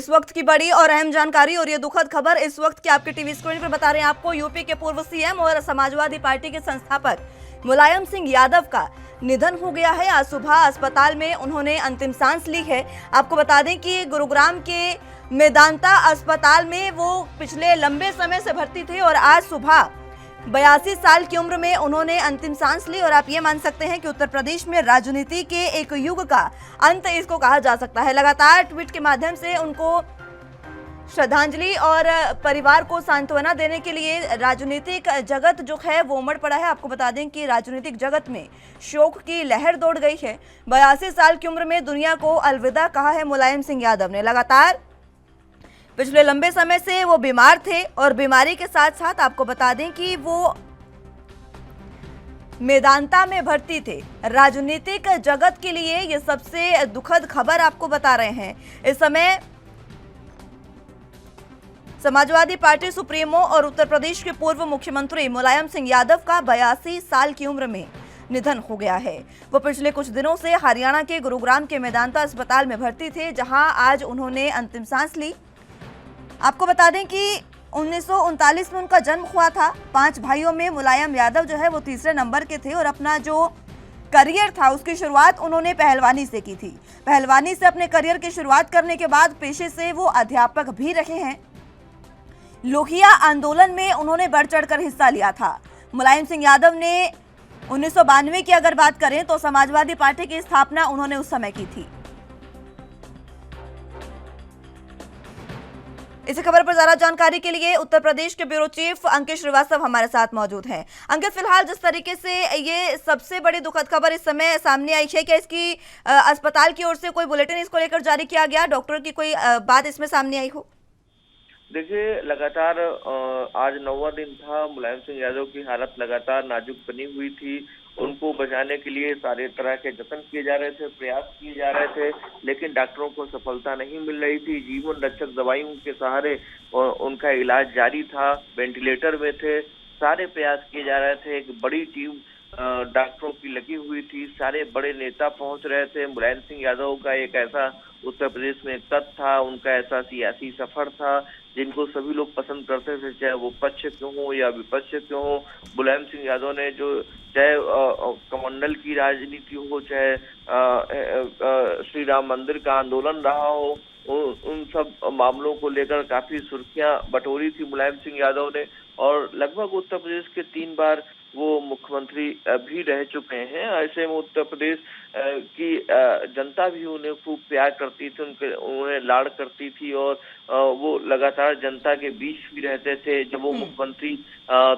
इस वक्त की बड़ी और अहम जानकारी और ये दुखद खबर इस वक्त की आपके टीवी स्क्रीन पर बता रहे हैं आपको। यूपी के पूर्व सीएम और समाजवादी पार्टी के संस्थापक मुलायम सिंह यादव का निधन हो गया है। आज सुबह अस्पताल में उन्होंने अंतिम सांस ली है। आपको बता दें कि गुरुग्राम के मेदांता अस्पताल में वो पिछले लंबे समय से भर्ती थे और आज सुबह 82 साल की उम्र में उन्होंने अंतिम सांस ली। और आप ये मान सकते हैं कि उत्तर प्रदेश में राजनीति के एक युग का अंत इसको कहा जा सकता है। लगातार ट्वीट के माध्यम से उनको श्रद्धांजलि और परिवार को सांत्वना देने के लिए राजनीतिक जगत जो है वो उमड़ पड़ा है। आपको बता दें कि राजनीतिक जगत में शोक की लहर दौड़ गई है। 82 साल की उम्र में दुनिया को अलविदा कहा है मुलायम सिंह यादव ने। लगातार पिछले लंबे समय से वो बीमार थे और बीमारी के साथ साथ आपको बता दें कि वो मेदांता में भर्ती थे। राजनीतिक जगत के लिए ये सबसे दुखद खबर आपको बता रहे हैं। इस समय समाजवादी पार्टी सुप्रीमो और उत्तर प्रदेश के पूर्व मुख्यमंत्री मुलायम सिंह यादव का 82 साल की उम्र में निधन हो गया है। वो पिछले कुछ दिनों से हरियाणा के गुरुग्राम के मेदांता अस्पताल में भर्ती थे, जहां आज उन्होंने अंतिम सांस ली। आपको बता दें कि 1939 में उनका जन्म हुआ था। 5 भाइयों में मुलायम यादव जो है वो तीसरे नंबर के थे और अपना जो करियर था उसकी शुरुआत उन्होंने पहलवानी से की थी। पहलवानी से अपने करियर की शुरुआत करने के बाद पेशे से वो अध्यापक भी रहे हैं। लोहिया आंदोलन में उन्होंने बढ़ चढ़कर हिस्सा लिया था। मुलायम सिंह यादव ने 1992 की अगर बात करें तो समाजवादी पार्टी की स्थापना उन्होंने उस समय की थी। इसी खबर पर ज्यादा जानकारी के लिए उत्तर प्रदेश के ब्यूरो चीफ अंकित श्रीवास्तव हमारे साथ मौजूद हैं। अंकित, फिलहाल जिस तरीके से ये सबसे बड़ी दुखद खबर इस समय सामने आई है, क्या इसकी अस्पताल की ओर से कोई बुलेटिन इसको लेकर जारी किया गया, डॉक्टर की कोई बात इसमें सामने आई हो? देखिए, लगातार आज 9वां दिन था। मुलायम सिंह यादव की हालत लगातार नाजुक बनी हुई थी। उनको बचाने के लिए सारे तरह के जतन किए जा रहे थे, प्रयास किए जा रहे थे, लेकिन डॉक्टरों को सफलता नहीं मिल रही थी। जीवन रक्षक दवाइयों के सहारे उनका इलाज जारी था। वेंटिलेटर में थे, सारे प्रयास किए जा रहे थे। एक बड़ी टीम डॉक्टरों की लगी हुई थी, सारे बड़े नेता पहुंच रहे थे। मुलायम सिंह यादव का एक ऐसा उत्तर प्रदेश में कद था, उनका ऐसा सियासी सफर था जिनको सभी लोग पसंद करते थे, चाहे वो पक्ष क्यों हो या विपक्ष क्यों हो। मुलायम सिंह यादव ने जो चाहे कमंडल की राजनीति हो, चाहे श्री राम मंदिर का आंदोलन रहा हो, उन सब मामलों को लेकर काफी सुर्खियां बटोरी थी मुलायम सिंह यादव ने। और लगभग उत्तर प्रदेश के 3 बार वो मुख्यमंत्री भी रह चुके हैं। ऐसे में उत्तर प्रदेश की जनता भी उन्हें खूब प्यार करती थी, उन्हें लाड़ करती थी और वो लगातार जनता के बीच भी रहते थे। जब वो मुख्यमंत्री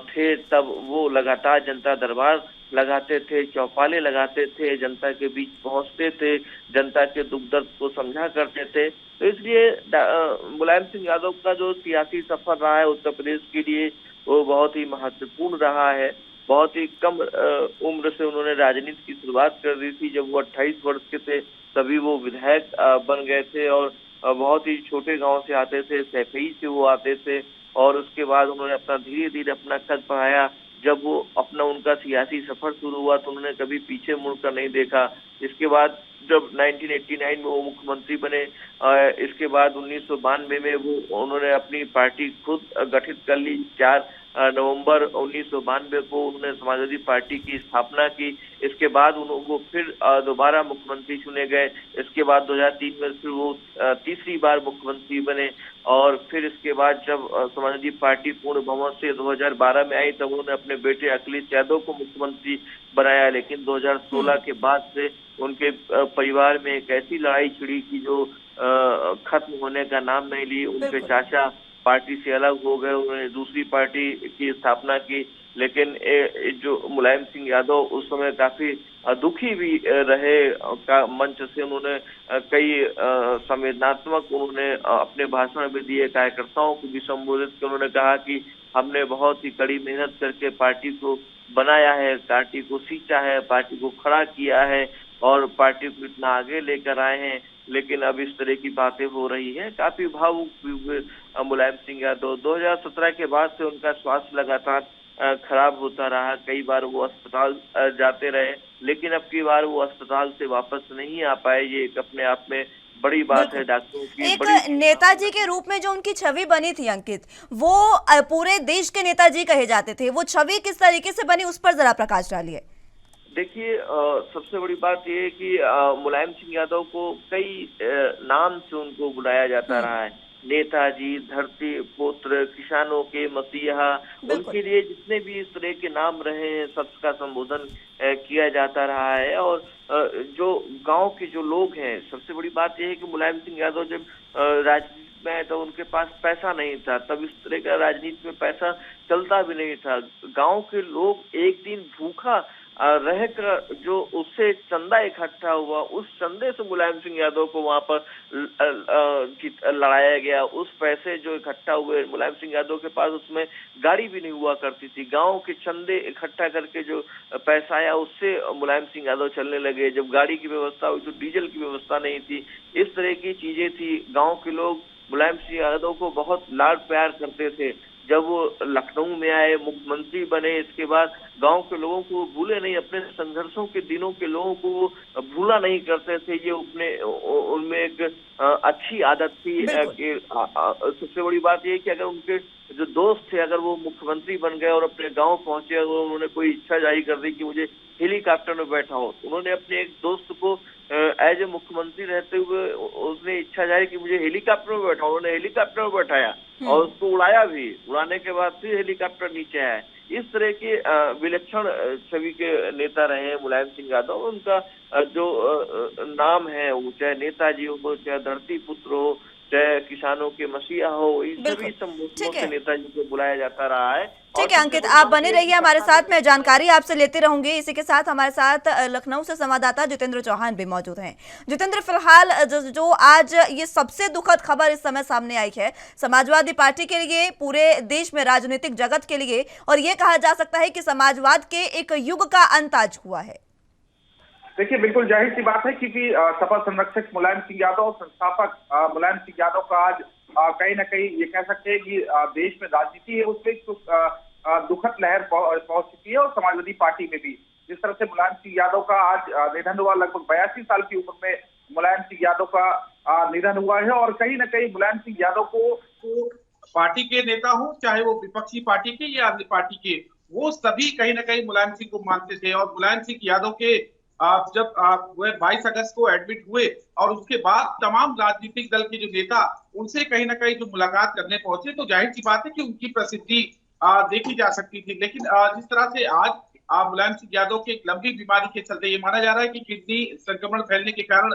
थे तब वो लगातार जनता दरबार लगाते थे, चौपाले लगाते थे, जनता के बीच पहुंचते थे, जनता के दुख दर्द को समझा करते थे। तो इसलिए मुलायम सिंह यादव का जो सियासी सफर रहा है उत्तर प्रदेश के लिए वो बहुत ही महत्वपूर्ण रहा है। बहुत ही कम उम्र से उन्होंने राजनीति की शुरुआत कर दी थी। जब वो 28 वर्ष के थे तभी वो विधायक बन गए थे और बहुत ही छोटे गांव से आते थे, सैफई से वो आते थे और उसके बाद उन्होंने अपना धीरे धीरे अपना कद बढ़ाया। जब वो अपना उनका सियासी सफर शुरू हुआ तो उन्होंने कभी पीछे मुड़कर नहीं देखा। इसके बाद जब 1989 में वो मुख्यमंत्री बने, इसके बाद 1992 में उन्होंने अपनी पार्टी खुद गठित कर ली। 4 नवंबर 1992 को उन्होंने समाजवादी पार्टी की स्थापना की। इसके बाद वो फिर दोबारा मुख्यमंत्री चुने गए। इसके बाद 2003 में फिर वो तीसरी बार मुख्यमंत्री बने और फिर इसके बाद जब समाजवादी पार्टी पूर्ण बहुमत से 2012 में आई तब उन्होंने अपने बेटे अखिलेश यादव को मुख्यमंत्री बनाया। लेकिन 2016 के बाद से उनके परिवार में एक ऐसी लड़ाई छिड़ी कि जो खत्म होने का नाम नहीं ली। उनके चाचा पार्टी से अलग हो गए, उन्होंने दूसरी पार्टी की स्थापना की। लेकिन जो मुलायम सिंह यादव उस समय काफी दुखी भी रहे का मंच से उन्होंने कई संवेदनात्मक उन्होंने अपने भाषण में दिए, कार्यकर्ताओं को भी संबोधित कर उन्होंने कहा कि हमने बहुत ही कड़ी मेहनत करके पार्टी को बनाया है, पार्टी को सींचा है, पार्टी को खड़ा किया है और पार्टी को इतना आगे लेकर आए हैं, लेकिन अब इस तरह की बातें हो रही हैं। काफी भावुक मुलायम सिंह यादव। 2017 के बाद से उनका स्वास्थ्य लगातार खराब होता रहा। कई बार वो अस्पताल जाते रहे, लेकिन अब की बार वो अस्पताल से वापस नहीं आ पाए। ये एक अपने आप में बड़ी बात है, बिल्कुल। डॉक्टरों की एक बड़ी नेताजी के रूप में जो उनकी छवि बनी थी अंकित, वो पूरे देश के नेताजी कहे जाते थे। वो छवि किस तरीके से बनी, उस पर जरा प्रकाश डालिए। देखिए, सबसे बड़ी बात ये है कि मुलायम सिंह यादव को कई नाम से उनको बुलाया जाता हुँ, रहा है। नेताजी, धरती पुत्र, किसानों के मसीहा, बिल्कुल। उनके लिए जितने भी इस तरह के नाम रहे हैं, सबका संबोधन किया जाता रहा है। और जो गांव के जो लोग हैं, सबसे बड़ी बात ये है कि मुलायम सिंह यादव जब राजनीति में आए तो उनके पास पैसा नहीं था। तब इस तरह का राजनीति में पैसा चलता भी नहीं था। गांव के लोग एक दिन भूखा रहकर जो उससे चंदा इकट्ठा हुआ, उस चंदे से मुलायम सिंह यादव को वहां पर लड़ाया गया। उस पैसे जो इकट्ठा हुए, मुलायम सिंह यादव के पास उसमें गाड़ी भी नहीं हुआ करती थी। गांव के चंदे इकट्ठा करके जो पैसा आया, उससे मुलायम सिंह यादव चलने लगे। जब गाड़ी की व्यवस्था हुई तो डीजल की व्यवस्था नहीं थी। इस तरह की चीजें थी। गांव के लोग मुलायम सिंह यादव को बहुत लाड प्यार करते थे। जब वो लखनऊ में आए, मुख्यमंत्री बने, इसके बाद गांव के लोगों को भूले नहीं, अपने संघर्षों के दिनों के लोगों को भूला नहीं करते थे। ये अपने उनमें एक अच्छी आदत थी। बिल्कुल। सबसे बड़ी बात ये कि अगर उनके जो दोस्त थे, अगर वो मुख्यमंत्री बन गए और अपने गांव पहुंचे और उन्होंने कोई इच्छा जाहिर कर दी कि मुझे हेलीकॉप्टर में बैठा हो, तो उन्होंने अपने एक दोस्त को एज ए मुख्यमंत्री रहते हुए उसने इच्छा जाहिर की मुझे हेलीकॉप्टर में बैठा, उन्होंने हेलीकॉप्टर में बैठाया और हुँ, उसको उड़ाया भी। उड़ाने के बाद फिर हेलीकॉप्टर नीचे आया। इस तरह के विलक्षण छवि के नेता रहे हैं मुलायम सिंह यादव। उनका जो नाम है, वो चाहे नेताजी हो, चाहे धरती पुत्र हो, चाहे किसानों के मसीहा हो, इन सभी बिल्कुल। संबोधनों ठीक से है। नेताजी को बुलाया जाता रहा है। और ठीक है सबसे अंकित, बड़ी आप बात बने यह है रहिए कि हमारे सत्ता में साथ, मैं जानकारी आपसे लेते रहूंगी। इसी के साथ हमारे साथ लखनऊ से संवाददाता जितेंद्र चौहान भी मौजूद हैं। जितेंद्र, फिलहाल जो आज ये सबसे दुखद खबर इस समय सामने आई है समाजवादी पार्टी के लिए, पूरे देश में राजनीतिक जगत के लिए, और ये कहा जा सकता है कि समाजवाद के एक युग का अंत आज हुआ है। देखिए, बिल्कुल जाहिर सी बात है क्योंकि सपा संरक्षक मुलायम सिंह यादव और संस्थापक मुलायम सिंह यादव का आज कहीं ना कहीं ये कह सकते हैं कि देश में राजनीति है उसमें एक दुखद लहर पहुंच चुकी है और समाजवादी पार्टी में भी। जिस तरह से मुलायम सिंह यादव का आज निधन हुआ, लगभग 82 साल की उम्र में मुलायम सिंह यादव का निधन हुआ है। और कहीं ना कहीं मुलायम सिंह यादव को पार्टी के नेता हो, चाहे वो विपक्षी पार्टी के या अन्य पार्टी के, वो सभी कहीं ना कहीं मुलायम सिंह को मानते थे। और मुलायम सिंह यादव के जब वह 22 अगस्त को एडमिट हुए और उसके बाद तमाम राजनीतिक दल के जो नेता उनसे कहीं ना कहीं जो मुलाकात करने पहुंचे, तो जाहिर सी बात है कि उनकी प्रसिद्धि देखी जा सकती थी। लेकिन जिस तरह से आज मुलायम सिंह यादव की एक लंबी बीमारी के चलते ये माना जा रहा है कि किडनी संक्रमण फैलने के कारण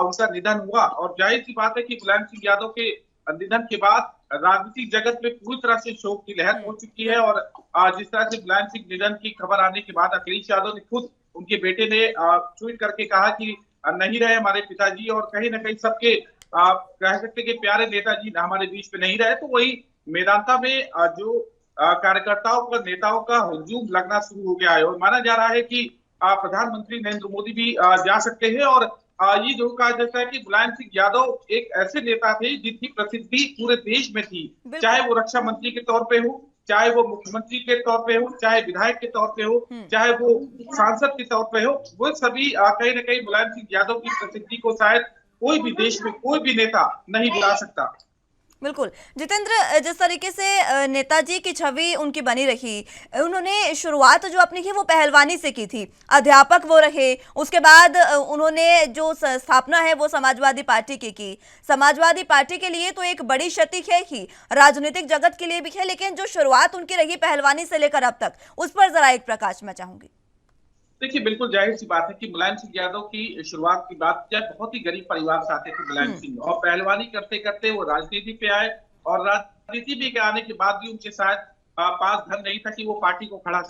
उनका निधन हुआ। और जाहिर सी बात है कि मुलायम सिंह यादव के निधन के बाद राजनीतिक जगत में पूरी तरह से शोक की लहर पहुंच चुकी है। बिल्कुल। और जिस तरह से मुलायम सिंह निधन की खबर आने के बाद अखिलेश यादव ने खुद उनके बेटे ने ट्वीट करके कहा कि नहीं रहे हमारे पिताजी, और कहीं ना कहीं सबके कह सकते कि प्यारे नेताजी हमारे बीच में नहीं रहे। तो वही मेदांता में जो कार्यकर्ताओं का, नेताओं का हुजूम लगना शुरू हो गया है और माना जा रहा है कि प्रधानमंत्री नरेंद्र मोदी भी जा सकते हैं। और ये जो कहा जाता है कि मुलायम सिंह यादव एक ऐसे नेता थे जिनकी प्रसिद्धि पूरे देश में थी, चाहे बिल्कुल। वो रक्षा मंत्री के तौर पे हो, चाहे वो मुख्यमंत्री के तौर पे हो, चाहे विधायक के तौर पे हो, हम्म। चाहे वो सांसद के तौर पे हो, वो सभी कहीं ना कहीं मुलायम सिंह यादव की प्रसिद्धि को शायद कोई भी देश में कोई भी नेता नहीं भुला सकता। बिल्कुल। जितेंद्र, जिस तरीके से नेताजी की छवि उनकी बनी रही, उन्होंने शुरुआत जो अपनी की वो पहलवानी से की थी, अध्यापक वो रहे, उसके बाद उन्होंने जो स्थापना है वो समाजवादी पार्टी की। समाजवादी पार्टी के लिए तो एक बड़ी क्षति है ही, राजनीतिक जगत के लिए भी है, लेकिन जो शुरुआत उनकी रही पहलवानी से लेकर अब तक, उस पर जरा एक प्रकाश मैं चाहूंगी। देखिए, बिल्कुल जाहिर सी बात है कि मुलायम सिंह यादव की शुरुआत की बात जाए, बहुत ही गरीब परिवार से आते थे मुलायम सिंह, और पहलवानी करते करते वो राजनीति पे आए। और राजनीति में आने के बाद भी उनके शायद पास धन नहीं था कि वो पार्टी को खड़ा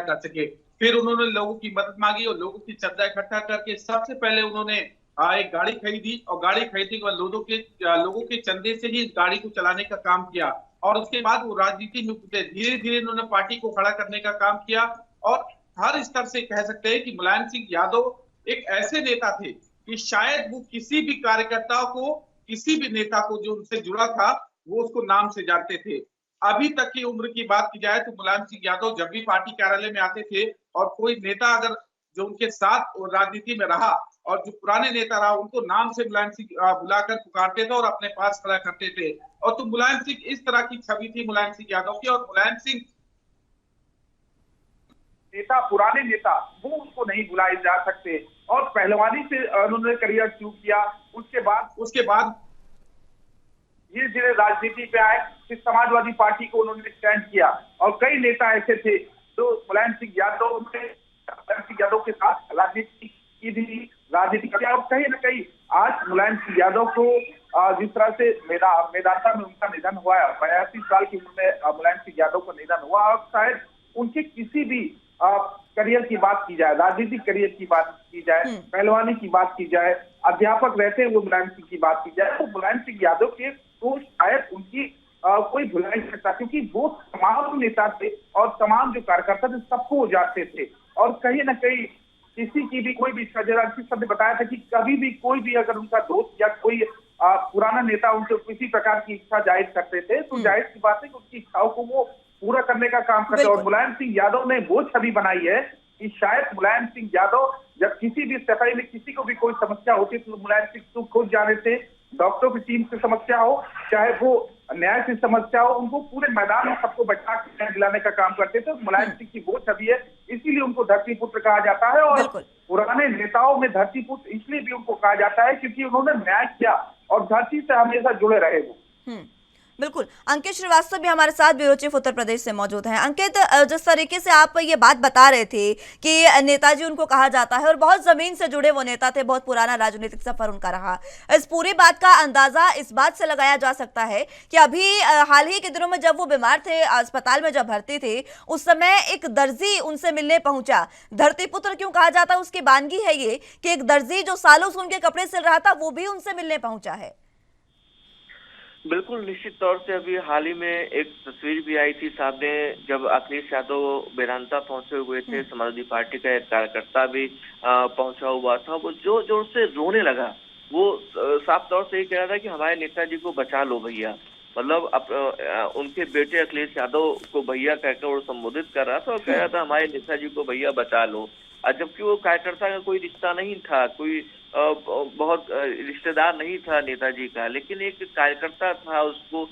कर सके। फिर उन्होंने लोगों की मदद मांगी और लोगों की चंदा इकट्ठा करके सबसे पहले उन्होंने एक गाड़ी खरीदी, और गाड़ी खरीदने के बाद लोगों के चंदे से ही इस गाड़ी को चलाने का काम किया। और उसके बाद वो राजनीति में उतरे, धीरे धीरे उन्होंने पार्टी को खड़ा करने का काम किया। और हर स्तर से कह सकते हैं कि मुलायम सिंह यादव एक ऐसे नेता थे कि शायद वो किसी भी कार्यकर्ता को, किसी भी नेता को जो उनसे जुड़ा था, वो उसको नाम से जानते थे। अभी तक की उम्र की बात की जाए तो मुलायम सिंह यादव जब भी पार्टी कार्यालय में आते थे और कोई नेता अगर जो उनके साथ राजनीति में रहा, और जो पुराने नेता रहा उनको नाम से मुलायम सिंह बुलाकर पुकारते थे और अपने पास खड़ा करते थे। और तो मुलायम सिंह इस तरह की छवि थी मुलायम सिंह यादव की। और मुलायम सिंह नेता, पुराने नेता, वो उसको नहीं बुलाए जा सकते। और पहलवानी से उन्होंने करियर शुरू किया। उसके बाद धीरे धीरे राजनीति पे आए, फिर समाजवादी पार्टी को उन्होंने स्टैंड किया। और कई नेता ऐसे थे जो मुलायम सिंह यादव के साथ राजनीति की भी राजनीति करते। और कहीं ना कहीं आज मुलायम सिंह यादव को जिस तरह से मेदांता में उनका निधन हुआ है, 82 साल की उम्र में मुलायम सिंह यादव का निधन हुआ। और शायद उनके किसी भी करियर की बात की जाए, राजनीतिक करियर की बात की जाए, पहलवानी की बात की जाए, अध्यापक रहते हुए मुलायम सिंह की बात की जाए, तो मुलायम सिंह यादव के तो शायद उनकी कोई भुला नहीं सकता, क्योंकि वो तमाम नेता थे और तमाम जो कार्यकर्ता थे सबको वो जानते थे। और कहीं ना कहीं किसी की भी कोई भी इच्छा, जैसा सबने बताया था कि कभी भी कोई भी अगर उनका दोस्त या कोई पुराना नेता उनसे किसी प्रकार की इच्छा जाहिर करते थे, तो जाहिर सी बात है कि उसकी इच्छाओं को वो पूरा करने का काम करते। और मुलायम सिंह यादव ने वो छवि बनाई है कि शायद मुलायम सिंह यादव जब किसी भी सफाई में किसी को भी कोई समस्या होती तो मुलायम सिंह खुद जाने थे। डॉक्टरों की टीम से समस्या हो, चाहे वो न्याय से समस्या हो, उनको पूरे मैदान में सबको बैठा के न्याय दिलाने का काम करते थे। मुलायम सिंह की वो छवि है, इसीलिए उनको धरती पुत्र कहा जाता है। और पुराने नेताओं में धरती पुत्र इसलिए भी उनको कहा जाता है क्योंकि उन्होंने न्याय किया और धरती से हमेशा जुड़े रहे वो। बिल्कुल। अंकित श्रीवास्तव भी हमारे साथ ब्यूरो चीफ उत्तर प्रदेश से मौजूद हैं। अंकित, जिस तरीके से आप ये बात बता रहे थे कि नेताजी उनको कहा जाता है और बहुत जमीन से जुड़े वो नेता थे, बहुत पुराना राजनीतिक सफर उनका रहा, इस पूरी बात का अंदाजा इस बात से लगाया जा सकता है कि अभी हाल ही के दिनों में जब वो बीमार थे, अस्पताल में जब भर्ती थे, उस समय एक दर्जी उनसे मिलने पहुंचा। धरती पुत्र क्यों कहा जाता है, उसकी वानगी है ये कि एक दर्जी जो सालों से उनके कपड़े सिल रहा था वो भी उनसे मिलने पहुंचा है। बिल्कुल, निश्चित तौर से अभी हाल ही में एक तस्वीर भी आई थी सामने, जब अखिलेश यादव वेदांता पहुंचे हुए थे, समाजवादी पार्टी का एक कार्यकर्ता भी पहुंचा हुआ था। वो जोर जोर से रोने लगा। वो साफ तौर से ये कह रहा था कि हमारे नेताजी को बचा लो भैया। मतलब उनके बेटे अखिलेश यादव को भैया कहकर वो संबोधित कर रहा था और कह रहा था हमारे नेताजी को भैया बचा लो। जबकि वो कार्यकर्ता का कोई रिश्ता नहीं था, कोई बहुत रिश्तेदार नहीं था नेताजी का, लेकिन एक कार्यकर्ता था, उसको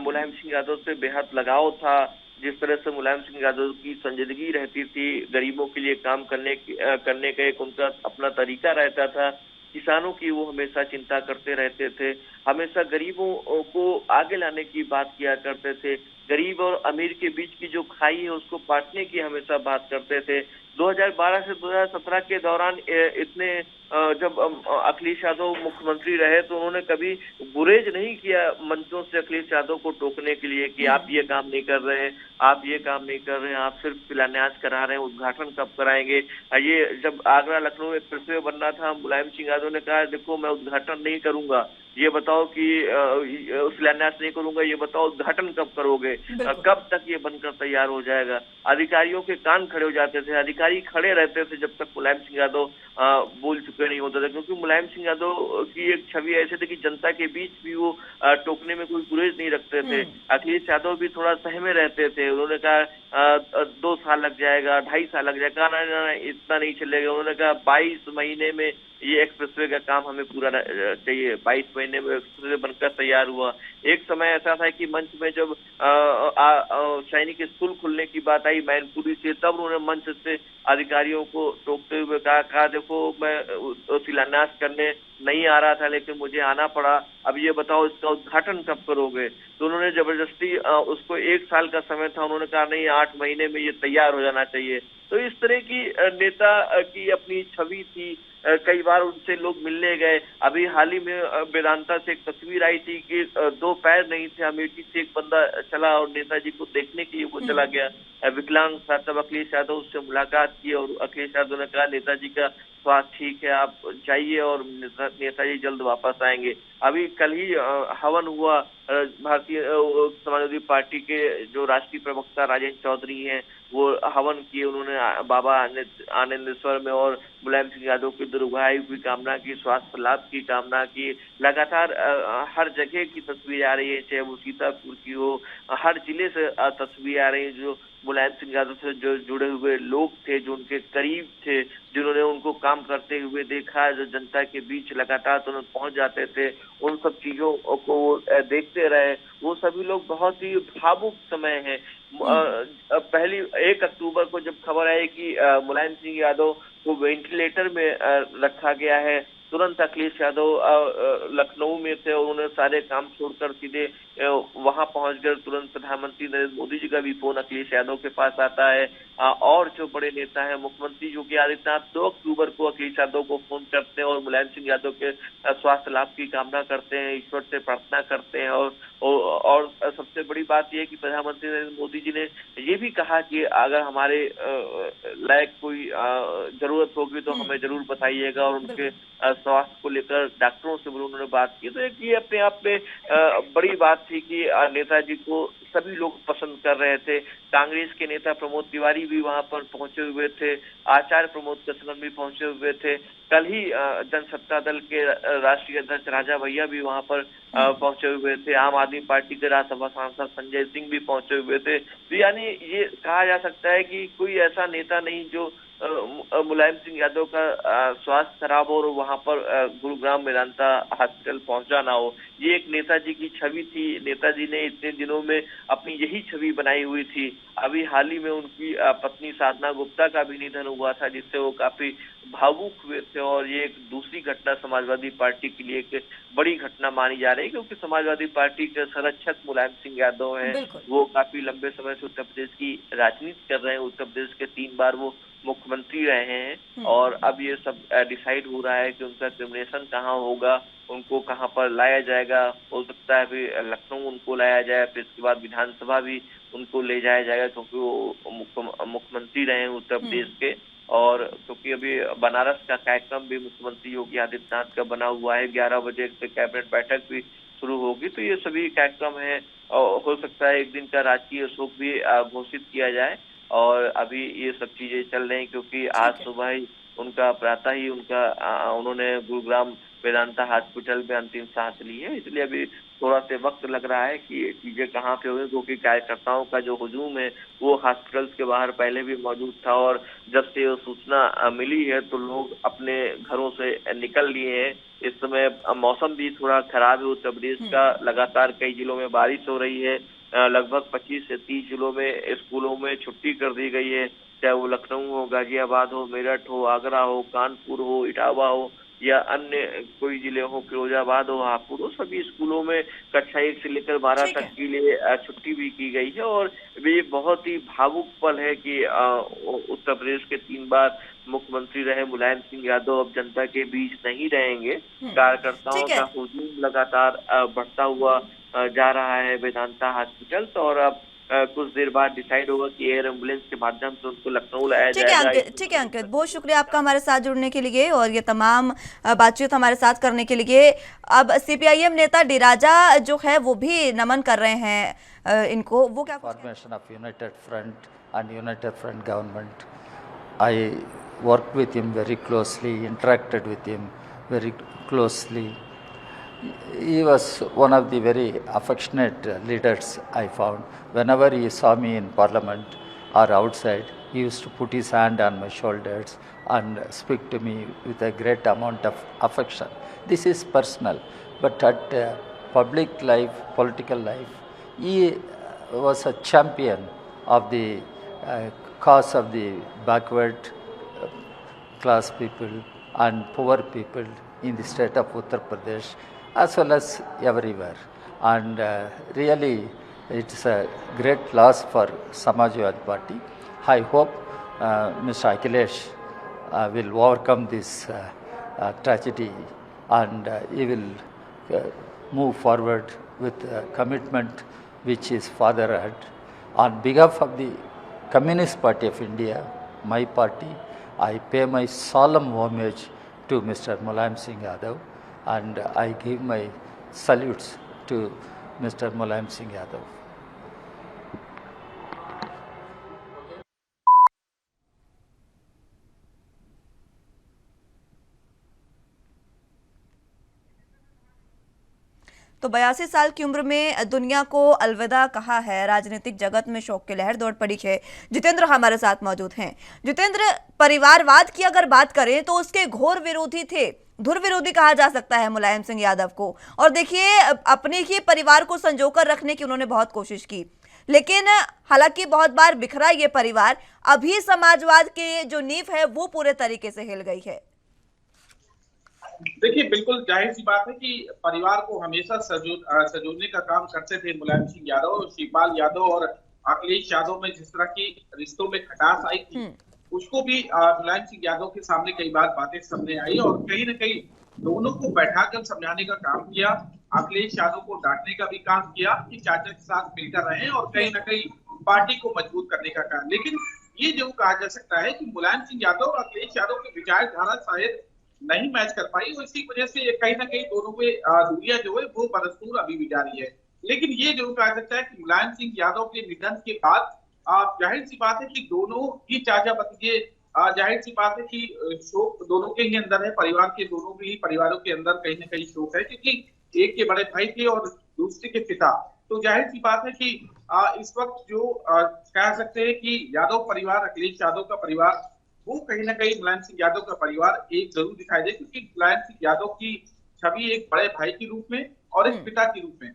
मुलायम सिंह यादव से बेहद लगाव था। जिस तरह से मुलायम सिंह यादव की संजीदगी रहती थी, गरीबों के लिए काम करने का एक उनका अपना तरीका रहता था। किसानों की वो हमेशा चिंता करते रहते थे, हमेशा गरीबों को आगे लाने की बात किया करते थे, गरीब और अमीर के बीच की जो खाई है उसको बांटने की हमेशा बात करते थे। 2012 से 2017 के दौरान इतने जब अखिलेश यादव मुख्यमंत्री रहे तो उन्होंने कभी गुरेज नहीं किया मंचों से अखिलेश यादव को टोकने के लिए कि आप ये काम नहीं कर रहे हैं, आप ये काम नहीं कर रहे हैं, आप सिर्फ शिलान्यास करा रहे हैं, उद्घाटन कब कराएंगे। ये जब आगरा लखनऊ एक्सप्रेसवे बनना था, मुलायम सिंह यादव ने कहा देखो मैं उद्घाटन नहीं करूंगा, ये बताओ कि शिलान्यास नहीं करूंगा, ये बताओ उद्घाटन कब करोगे, कब तक ये बनकर तैयार हो जाएगा। अधिकारियों के कान खड़े हो जाते थे, अधिकारी खड़े रहते थे जब तक मुलायम सिंह यादव बोल चुके नहीं होता था, क्योंकि मुलायम सिंह यादव की एक छवि ऐसे थी कि जनता के बीच भी वो टोकने में कोई गुरेज नहीं रखते थे। अखिलेश यादव भी थोड़ा सहमे रहते थे। उन्होंने कहा 2 साल लग जाएगा, 2.5 साल लग जाएगा, ना इतना नहीं चलेगा। उन्होंने कहा 22 महीने में ये एक्सप्रेसवे का काम हमें पूरा चाहिए। 22 महीने में एक्सप्रेसवे बनकर तैयार हुआ। एक समय ऐसा था कि मंच में जब सैनिक स्कूल खुलने की बात आई मैनपुरी से, तब उन्होंने मंच से अधिकारियों को टोकते हुए कहा देखो मैं शिलान्यास करने नहीं आ रहा था लेकिन मुझे आना पड़ा, अब ये बताओ इसका उद्घाटन कब करोगे। तो उन्होंने जबरदस्ती उसको 1 साल का समय था, उन्होंने कहा नहीं 8 महीने में ये तैयार हो जाना चाहिए। तो इस तरह की नेता की अपनी छवि थी। कई बार उनसे लोग मिलने गए। अभी हाल ही में वेदांता से एक तस्वीर आई थी कि 2 पैर नहीं थे, अमेठी से एक बंदा चला और नेताजी को देखने के लिए वो चला गया। विकलांग था, तब अखिलेश यादव उससे मुलाकात की और अखिलेश यादव ने कहा नेताजी का स्वास्थ्य ठीक है, आप जाइए और नेताजी जल्द वापस आएंगे। अभी कल ही हवन हुआ, भारतीय समाजवादी पार्टी के जो राष्ट्रीय प्रवक्ता राजेंद्र चौधरी हैं वो हवन किए। उन्होंने बाबा आनंदेश्वर में और मुलायम सिंह यादव की दीर्घायु की कामना की, स्वास्थ्य लाभ की कामना की। लगातार हर जगह की तस्वीर आ रही है, चाहे वो सीतापुर की हो, हर जिले से तस्वीर आ रही है जो मुलायम सिंह यादव से जो जुड़े हुए लोग थे, जो उनके करीब थे, जिन्होंने उनको काम करते हुए देखा, जो जनता के बीच लगातार तो पहुंच जाते थे, उन सब चीजों को देखते रहे, वो सभी लोग बहुत ही भावुक समय है। पहली 1 अक्टूबर को जब खबर आई कि मुलायम सिंह यादव को वेंटिलेटर में रखा गया है, तुरंत अखिलेश यादव लखनऊ में थे और उन्होंने सारे काम छोड़कर सीधे वहां पहुंच गए। तुरंत प्रधानमंत्री नरेंद्र मोदी जी का भी फोन अखिलेश यादव के पास आता है। और जो बड़े नेता है, मुख्यमंत्री योगी आदित्यनाथ 2 अक्टूबर को अखिलेश यादव को फोन करते हैं और मुलायम सिंह यादव के स्वास्थ्य लाभ की कामना करते हैं, ईश्वर से प्रार्थना करते हैं। और सबसे बड़ी बात यह है कि प्रधानमंत्री नरेंद्र मोदी जी ने ये भी कहा कि अगर हमारे लायक कोई जरूरत होगी तो हमें जरूर बताइएगा, और उनके स्वास्थ्य को लेकर डॉक्टरों से भी उन्होंने बात की। तो एक ये अपने आप में बड़ी बात थी कि नेताजी को सभी लोग पसंद कर रहे थे। कांग्रेस के नेता प्रमोद तिवारी भी वहां पर पहुंचे हुए थे, आचार्य प्रमोद कृष्णन भी पहुंचे हुए थे। कल ही जनसत्ता दल के राष्ट्रीय अध्यक्ष राजा भैया भी वहां पर पहुंचे हुए थे। आम आदमी पार्टी के राज्यसभा सांसद संजय सिंह भी पहुंचे हुए थे। तो यानी ये कहा जा सकता है कि कोई ऐसा नेता नहीं जो मुलायम सिंह यादव का स्वास्थ्य खराब हो और वहां पर गुरुग्राम मेदांता हॉस्पिटल पहुंचा ना हो। ये एक नेताजी की छवि थी। नेताजी ने इतने दिनों में अपनी यही छवि बनाई हुई थी। अभी हाल ही में उनकी पत्नी साधना गुप्ता का भी निधन हुआ था, जिससे वो काफी भावुक हुए थे। और ये एक दूसरी घटना समाजवादी पार्टी के लिए एक बड़ी घटना मानी जा रही है, क्योंकि समाजवादी पार्टी के संरक्षक मुलायम सिंह यादव हैं। वो काफी लंबे समय से उत्तर प्रदेश की राजनीति कर रहे हैं। उत्तर प्रदेश के 3 बार वो मुख्यमंत्री रहे हैं, और अब ये सब डिसाइड हो रहा है कि उनका टर्मिनेशन कहाँ होगा, उनको कहाँ पर लाया जाएगा। हो सकता है फिर लखनऊ उनको लाया जाए, फिर इसके बाद विधानसभा भी उनको ले जाया जाएगा, क्योंकि वो मुख्यमंत्री रहे हैं उत्तर प्रदेश के। और क्योंकि अभी बनारस का कार्यक्रम भी मुख्यमंत्री योगी आदित्यनाथ का बना हुआ है, 11 बजे से कैबिनेट बैठक भी शुरू होगी। तो ये सभी कार्यक्रम है, और हो सकता है एक दिन का राजकीय शोक भी घोषित किया जाए। और अभी ये सब चीजें चल रही, क्योंकि आज सुबह ही उनका प्रातः ही उन्होंने गुरुग्राम वेदांता हॉस्पिटल में अंतिम सांस ली है। इसलिए अभी थोड़ा से वक्त लग रहा है कि ये चीजें कहाँ पे हुई, क्योंकि कार्यकर्ताओं का जो हुजूम है वो हॉस्पिटल्स के बाहर पहले भी मौजूद था। और जब से ये सूचना मिली है तो लोग अपने घरों से निकल लिए हैं। इस समय मौसम भी थोड़ा खराब है उत्तर प्रदेश का। लगातार कई जिलों में बारिश हो रही है। लगभग 25 से 30 जिलों में स्कूलों में छुट्टी कर दी गई है, चाहे वो लखनऊ हो, गाजियाबाद हो, मेरठ हो, आगरा हो, कानपुर हो, इटावा हो, या अन्य कोई जिले हो, फिरोजाबाद हो, हापुड़ हो। सभी स्कूलों में कक्षा 1 से लेकर 12 तक के लिए छुट्टी भी की गई है। और ये बहुत ही भावुक पल है कि उत्तर प्रदेश के 3 बार मुख्यमंत्री रहे मुलायम सिंह यादव अब जनता के बीच नहीं रहेंगे। कार्यकर्ताओं का हुजूम लगातार बढ़ता हुआ जा रहा है वेदांता हॉस्पिटल। तो और अब कुछ देर बाद डिसाइड होगा कि एयर एम्बुलेंस के माध्यम से उनको लखनऊ लाया जाएगा। ठीक है अंकित, बहुत शुक्रिया आपका हमारे साथ जुड़ने के लिए और ये तमाम बातचीत हमारे साथ करने के लिए। अब सीपीआईएम नेता डी राजा जो है वो भी नमन कर रहे हैं इनको, वो क्या formation of United front end United front government. I work with him very closely, interacted with him very closely. He was one of the very affectionate leaders I found. Whenever he saw me in parliament or outside, he used to put his hand on my shoulders and speak to me with a great amount of affection. This is personal, but at public life, political life, he was a champion of the cause of the backward class people and poor people in the state of Uttar Pradesh as well as everywhere. And really it's a great loss for Samajwadi Party. I hope Mr. Akhilesh will overcome this tragedy and he will move forward with commitment which his father had. On behalf of the Communist Party of India, my party, I pay my solemn homage to Mr. Mulayam Singh Yadav, and I give my salutes to Mr. Mulayam Singh Yadav. तो 82 साल की उम्र में दुनिया को अलविदा कहा है। राजनीतिक जगत में शोक की लहर दौड़ पड़ी है। जितेंद्र हमारे साथ मौजूद हैं। जितेंद्र, परिवारवाद की अगर बात करें तो उसके घोर विरोधी थे, धुर विरोधी कहा जा सकता है मुलायम सिंह यादव को। और देखिए, अपने ही परिवार को संजोकर रखने की उन्होंने बहुत कोशिश की, लेकिन हालांकि बहुत बार बिखरा ये परिवार, अभी समाजवाद के जो नींव है वो पूरे तरीके से हिल गई है। देखिए, बिल्कुल जाहिर सी बात है कि परिवार को हमेशा संजोने का काम करते थे मुलायम सिंह यादव और शिवपाल यादव और अखिलेश यादव में जिस तरह की रिश्तों में खटास आई थी, उसको भी मुलायम सिंह यादव के सामने कई बार बातें सामने आई और कहीं न कहीं दोनों को बैठाकर समझाने का काम किया। अखिलेश यादव को डांटने का भी काम किया कि चाचा के साथ मिलकर रहें और कहीं न कहीं पार्टी को मजबूत करने का काम। लेकिन ये जो कहा जा सकता है कि मुलायम सिंह यादव और अखिलेश यादव की विचारधारा शायद नहीं मैच कर पाई और इसी वजह से कहीं ना कहीं दोनों में दूरियां जो है वो बदस्तूर अभी भी जारी है। लेकिन ये जो कहा जाता है कि मुलायम सिंह यादव के निधन के बाद जाहिर सी बात है कि दोनों ही चाचा भतीजे, जाहिर सी बात है कि शोक दोनों के ही अंदर है, परिवार के दोनों भी परिवारों के अंदर कहीं ना कहीं शोक है, क्योंकि एक के बड़े भाई थे और दूसरे के पिता। तो जाहिर सी बात है कि इस वक्त जो कह सकते हैं कि यादव परिवार, अखिलेश यादव का परिवार, वो कहीं ना कहीं मुलायम सिंह यादव का परिवार एक जरूर दिखाई दे, क्योंकि मुलायम सिंह यादव की छवि एक बड़े भाई के रूप में और एक पिता के रूप में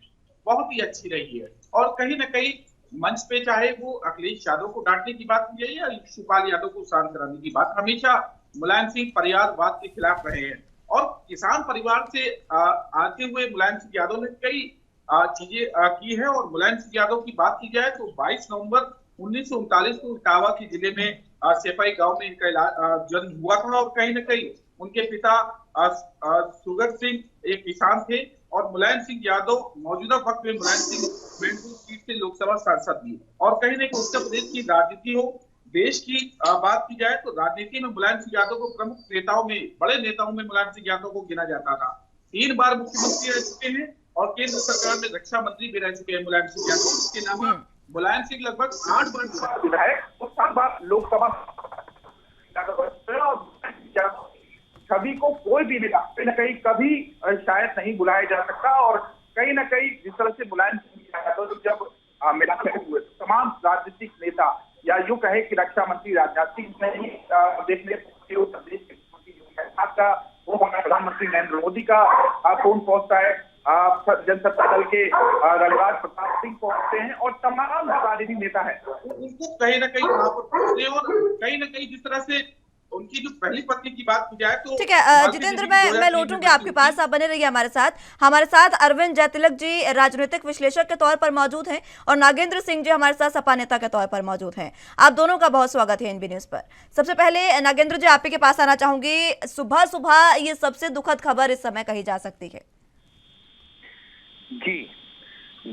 बहुत ही अच्छी रही है। और कहीं ना कहीं मंच पे चाहे वो अखिलेश यादव को डांटने की बात की जाए या शिवपाल यादव को शांत कराने की बात, हमेशा मुलायम सिंह परिवारवाद के खिलाफ रहे हैं। और किसान परिवार से आते हुए मुलायम सिंह यादव ने कई चीजें की है। और मुलायम सिंह यादव की बात की जाए तो 22 नवंबर 1939 को इटावा के जिले में सेपाई गांव में इनका जन्म हुआ था और कहीं न कहीं उनके पिता सुगर सिंह एक किसान थे और मुलायम सिंह यादव मौजूदा वक्त में मुलायम सिंह मैनपुर सीट से लोकसभा सांसद भी। और कहीं न कहीं उत्तर प्रदेश की राजनीति हो, देश की बात की जाए तो राजनीति में मुलायम सिंह यादव को प्रमुख नेताओं में, बड़े नेताओं में मुलायम सिंह यादव को गिना जाता था। 3 बार मुख्यमंत्री रह चुके हैं और केंद्र सरकार में रक्षा मंत्री भी रह चुके हैं मुलायम सिंह यादव। इसके अलावा मुलायम सिंह लगभग 8 बार विधायक और 7 बार लोकसभा छवि को कोई भी नेता कहीं न कहीं कभी शायद नहीं बुलाया जा सकता। और कहीं न कहीं जिस तरह से मुलायम सिंह यादव जब मिला हुए तमाम राजनीतिक नेता या यूं कहे कि रक्षा मंत्री राजनाथ सिंह नहीं देखने उत्तर प्रदेश के का वो प्रधानमंत्री नरेंद्र मोदी का फोन पहुंचता है, जनसत्ता दल के रघुराज प्रताप सिंह पहुंचते हैं और तमाम राजनीतिक नेता है उनको कहीं ना कहीं वहां पर पहुंचते हैं। और कहीं ना कहीं जिस तरह से उनकी जो पहली पत्नी की बात की जाए तो ठीक है जितेंद्र, मैं लौटूंगी आपके पास, आप बने रहिए हमारे साथ अरविंद जयतिलक जी राजनीतिक विश्लेषक के तौर पर मौजूद हैं और नागेंद्र सिंह जी हमारे साथ सपा नेता के तौर पर मौजूद हैं। आप दोनों का बहुत स्वागत है एनबी न्यूज पर। सबसे पहले नागेंद्र जी, आप ही के पास आना चाहूंगी। सुबह सुबह ये सबसे दुखद खबर इस समय कही जा सकती है। जी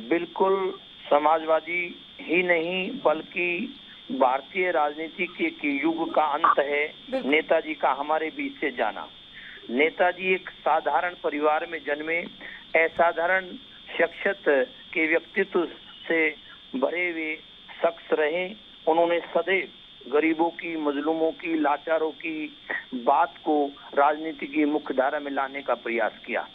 बिल्कुल, समाजवादी ही नहीं बल्कि भारतीय राजनीति के एक युग का अंत है नेताजी का हमारे बीच से जाना। नेताजी एक साधारण परिवार में जन्मे, असाधारण शख्सियत के व्यक्तित्व से भरे हुए शख्स रहे। उन्होंने सदैव गरीबों की, मजलूमों की, लाचारों की बात को राजनीति की मुख्य धारा में लाने का प्रयास किया।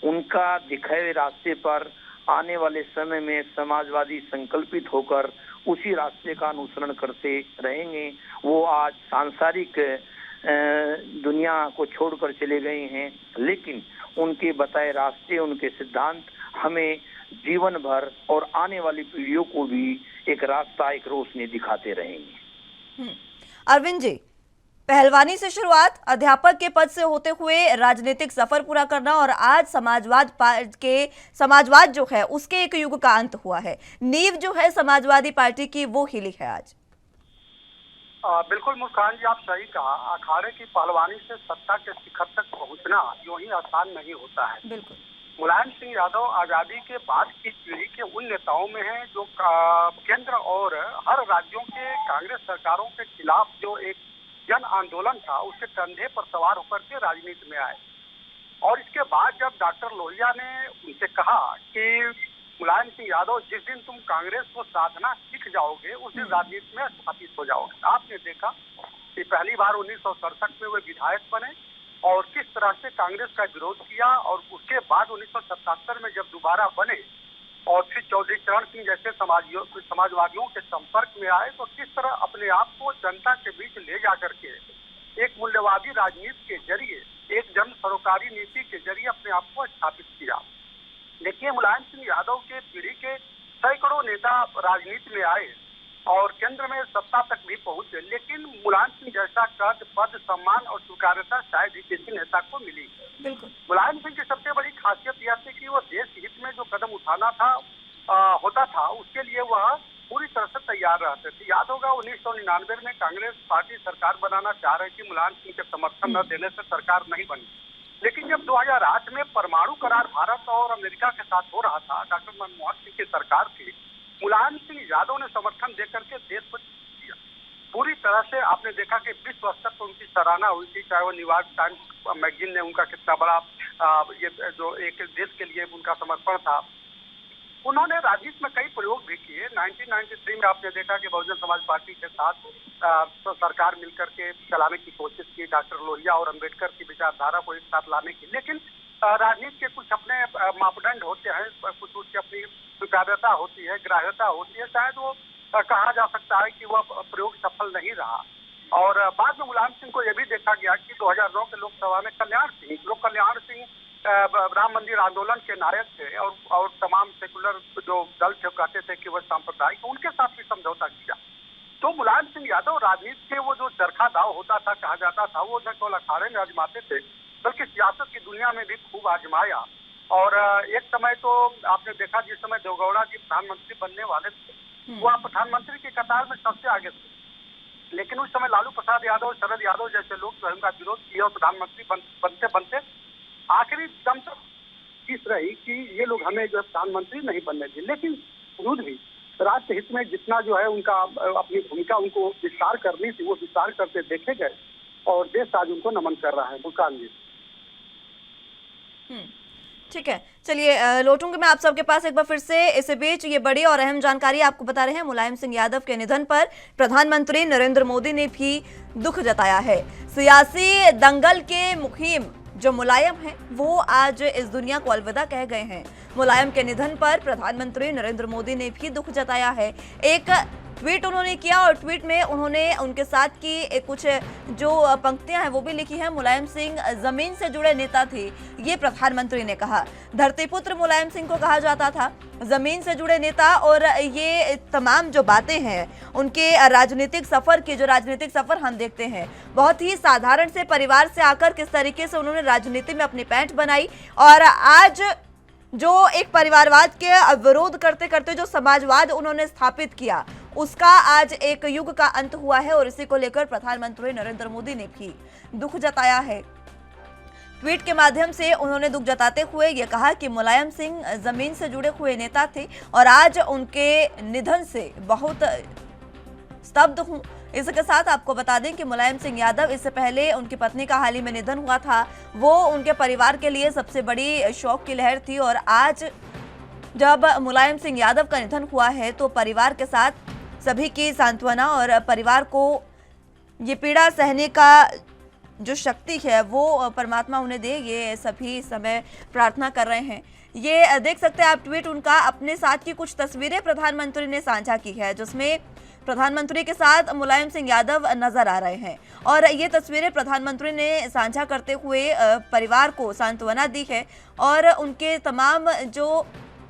उनका दिखाए हुए रास्ते पर आने वाले समय में समाजवादी संकल्पित होकर उसी रास्ते का अनुसरण करते रहेंगे। वो आज सांसारिक दुनिया को छोड़कर चले गए हैं, लेकिन उनके बताए रास्ते, उनके सिद्धांत हमें जीवन भर और आने वाली पीढ़ियों को भी एक रास्ता, एक रोशनी दिखाते रहेंगे। अरविंद जी, पहलवानी से शुरुआत, अध्यापक के पद से होते हुए राजनीतिक सफर पूरा करना और आज समाजवाद जो है उसके एक युग का अंत हुआ है। नींव जो है समाजवादी पार्टी की वो हिली है आज। बिल्कुल मुस्कान जी, आप सही कहा। अखाड़े की पहलवानी से सत्ता के शिखर तक पहुंचना यूं ही आसान नहीं होता है। बिल्कुल। मुलायम सिंह यादव आजादी के बाद की पीढ़ी के उन नेताओं में हैं जो केंद्र और हर राज्यों के कांग्रेस सरकारों के खिलाफ जो एक जन आंदोलन था उसके कंधे पर सवार होकर के राजनीति में आए। और इसके बाद जब डॉक्टर लोहिया ने उनसे कहा कि मुलायम सिंह यादव, जिस दिन तुम कांग्रेस को साधना सीख जाओगे उस दिन राजनीति में स्थापित हो जाओगे। आपने देखा कि पहली बार 1967 में वे विधायक बने और किस तरह से कांग्रेस का विरोध किया, और उसके बाद 1977 में जब दोबारा बने और फिर चौधरी चरण सिंह जैसे समाजवादियों के संपर्क में आए, तो किस तरह अपने आप को जनता के बीच ले जा करके एक मूल्यवादी राजनीति के जरिए, एक जन सरोकारी नीति के जरिए अपने आप को स्थापित किया। देखिए, मुलायम सिंह यादव के पीढ़ी के सैकड़ों नेता राजनीति में आए और केंद्र में सत्ता तक भी पहुंचे, लेकिन मुलायम सिंह जैसा कद, पद, सम्मान और स्वीकार्यता शायद ही किसी नेता को मिली। मुलायम सिंह की सबसे बड़ी खासियत यह थी कि वो देश हित में जो कदम उठाना था होता था, उसके लिए वह पूरी तरह से तैयार रहते थे। याद होगा 1999 में कांग्रेस पार्टी सरकार बनाना चाह रही थी, मुलायम सिंह के समर्थन न देने से सरकार नहीं बनी। लेकिन जब 2008 में परमाणु करार भारत और अमेरिका के साथ हो रहा था, डॉक्टर मनमोहन सिंह की सरकार थी, मुलायम सिंह यादव ने समर्थन देकर के देश को दिया। पूरी तरह से आपने देखा कि विश्व स्तर पर उनकी सराहना हुई थी, चाहे वो न्यूयॉर्क टाइम्स मैगजीन ने उनका कितना बड़ा ये जो एक देश के लिए उनका समर्पण था। उन्होंने राजनीति में कई प्रयोग भी किए। 1993 में आपने देखा कि बहुजन समाज पार्टी के साथ तो सरकार मिलकर के चलाने की कोशिश की, डॉक्टर लोहिया और अंबेडकर की विचारधारा को एक साथ लाने की। लेकिन राजनीति के कुछ अपने मापदंड होते हैं, कुछ उसकी अपनी स्वीकार्यता होती है, ग्राह्यता होती है। शायद वो कहा जा सकता है कि वह प्रयोग सफल नहीं रहा। और बाद में मुलायम सिंह को यह भी देखा गया कि 2009 के लोकसभा में कल्याण सिंह राम मंदिर आंदोलन के नायक थे और तमाम सेकुलर जो दल थे कहते थे कि वह सांप्रदायिक, उनके साथ भी समझौता किया। तो मुलायम सिंह यादव राजनीति के वो जो चरखा दाव होता था, कहा जाता था, वो न केवल अखाड़े में आजमाते थे बल्कि सियासत की दुनिया में भी खूब आजमाया। और एक समय तो आपने देखा जिस समय देवगौड़ा जी प्रधानमंत्री बनने वाले थे, वह प्रधानमंत्री की कतार में सबसे आगे थे। लेकिन उस समय लालू प्रसाद यादव, शरद यादव जैसे लोग स्वयं का विरोध किया और प्रधानमंत्री बनते बनते आखिरी दम तक चीज रही कि ये लोग हमें जो प्रधानमंत्री नहीं बनने दी। लेकिन खुद भी राष्ट्र हित में जितना जो है उनका अपनी भूमिका उनको विस्तार करनी थी, वो विस्तार करते देखे गए और देश आज उनको नमन कर रहा है। मुल्कान जी, ठीक है, चलिए लौटूंगी मैं आप सबके पास एक बार फिर से। इस बीच ये बड़ी और अहम जानकारी आपको बता रहे हैं, मुलायम सिंह यादव के निधन पर प्रधानमंत्री नरेंद्र मोदी ने भी दुख जताया है। सियासी दंगल के मुखिम जो मुलायम हैं, वो आज इस दुनिया को अलविदा कह गए हैं। मुलायम के निधन पर प्रधानमंत्री नरेंद्र मोदी ने भी दुख जताया है। एक ट्वीट उन्होंने किया और ट्वीट में उन्होंने उनके साथ की कुछ जो पंक्तियां हैं वो भी लिखी हैं। मुलायम सिंह जमीन से जुड़े नेता थे, ये प्रधानमंत्री ने कहा। धरतीपुत्र मुलायम सिंह को कहा जाता था, जमीन से जुड़े नेता। और ये तमाम जो बातें हैं उनके राजनीतिक सफर हम देखते हैं, बहुत ही साधारण से परिवार से आकर किस तरीके से उन्होंने राजनीति में अपनी पैठ बनाई और आज जो एक परिवारवाद के विरोध करते करते जो समाजवाद उन्होंने स्थापित किया, उसका आज एक युग का अंत हुआ है। और इसी को लेकर प्रधानमंत्री नरेंद्र मोदी ने भी दुख जताया है। ट्वीट के माध्यम से उन्होंने दुख जताते हुए ये कहा कि मुलायम सिंह जमीन से जुड़े हुए नेता थे और आज उनके निधन से बहुत स्तब्ध हूं। इसके साथ आपको बता दें कि मुलायम सिंह यादव, इससे पहले उनकी पत्नी का हाल ही में निधन हुआ था, वो उनके परिवार के लिए सबसे बड़ी शौक की लहर थी। और आज जब मुलायम सिंह यादव का निधन हुआ है तो परिवार के साथ सभी की सांत्वना और परिवार को ये पीड़ा सहने का जो शक्ति है वो परमात्मा उन्हें दे, ये सभी समय प्रार्थना कर रहे हैं। ये देख सकते हैं आप ट्वीट उनका। अपने साथ की कुछ तस्वीरें प्रधानमंत्री ने साझा की है जिसमें प्रधानमंत्री के साथ मुलायम सिंह यादव नजर आ रहे हैं और ये तस्वीरें प्रधानमंत्री ने साझा करते हुए परिवार को सांत्वना दी है और उनके तमाम जो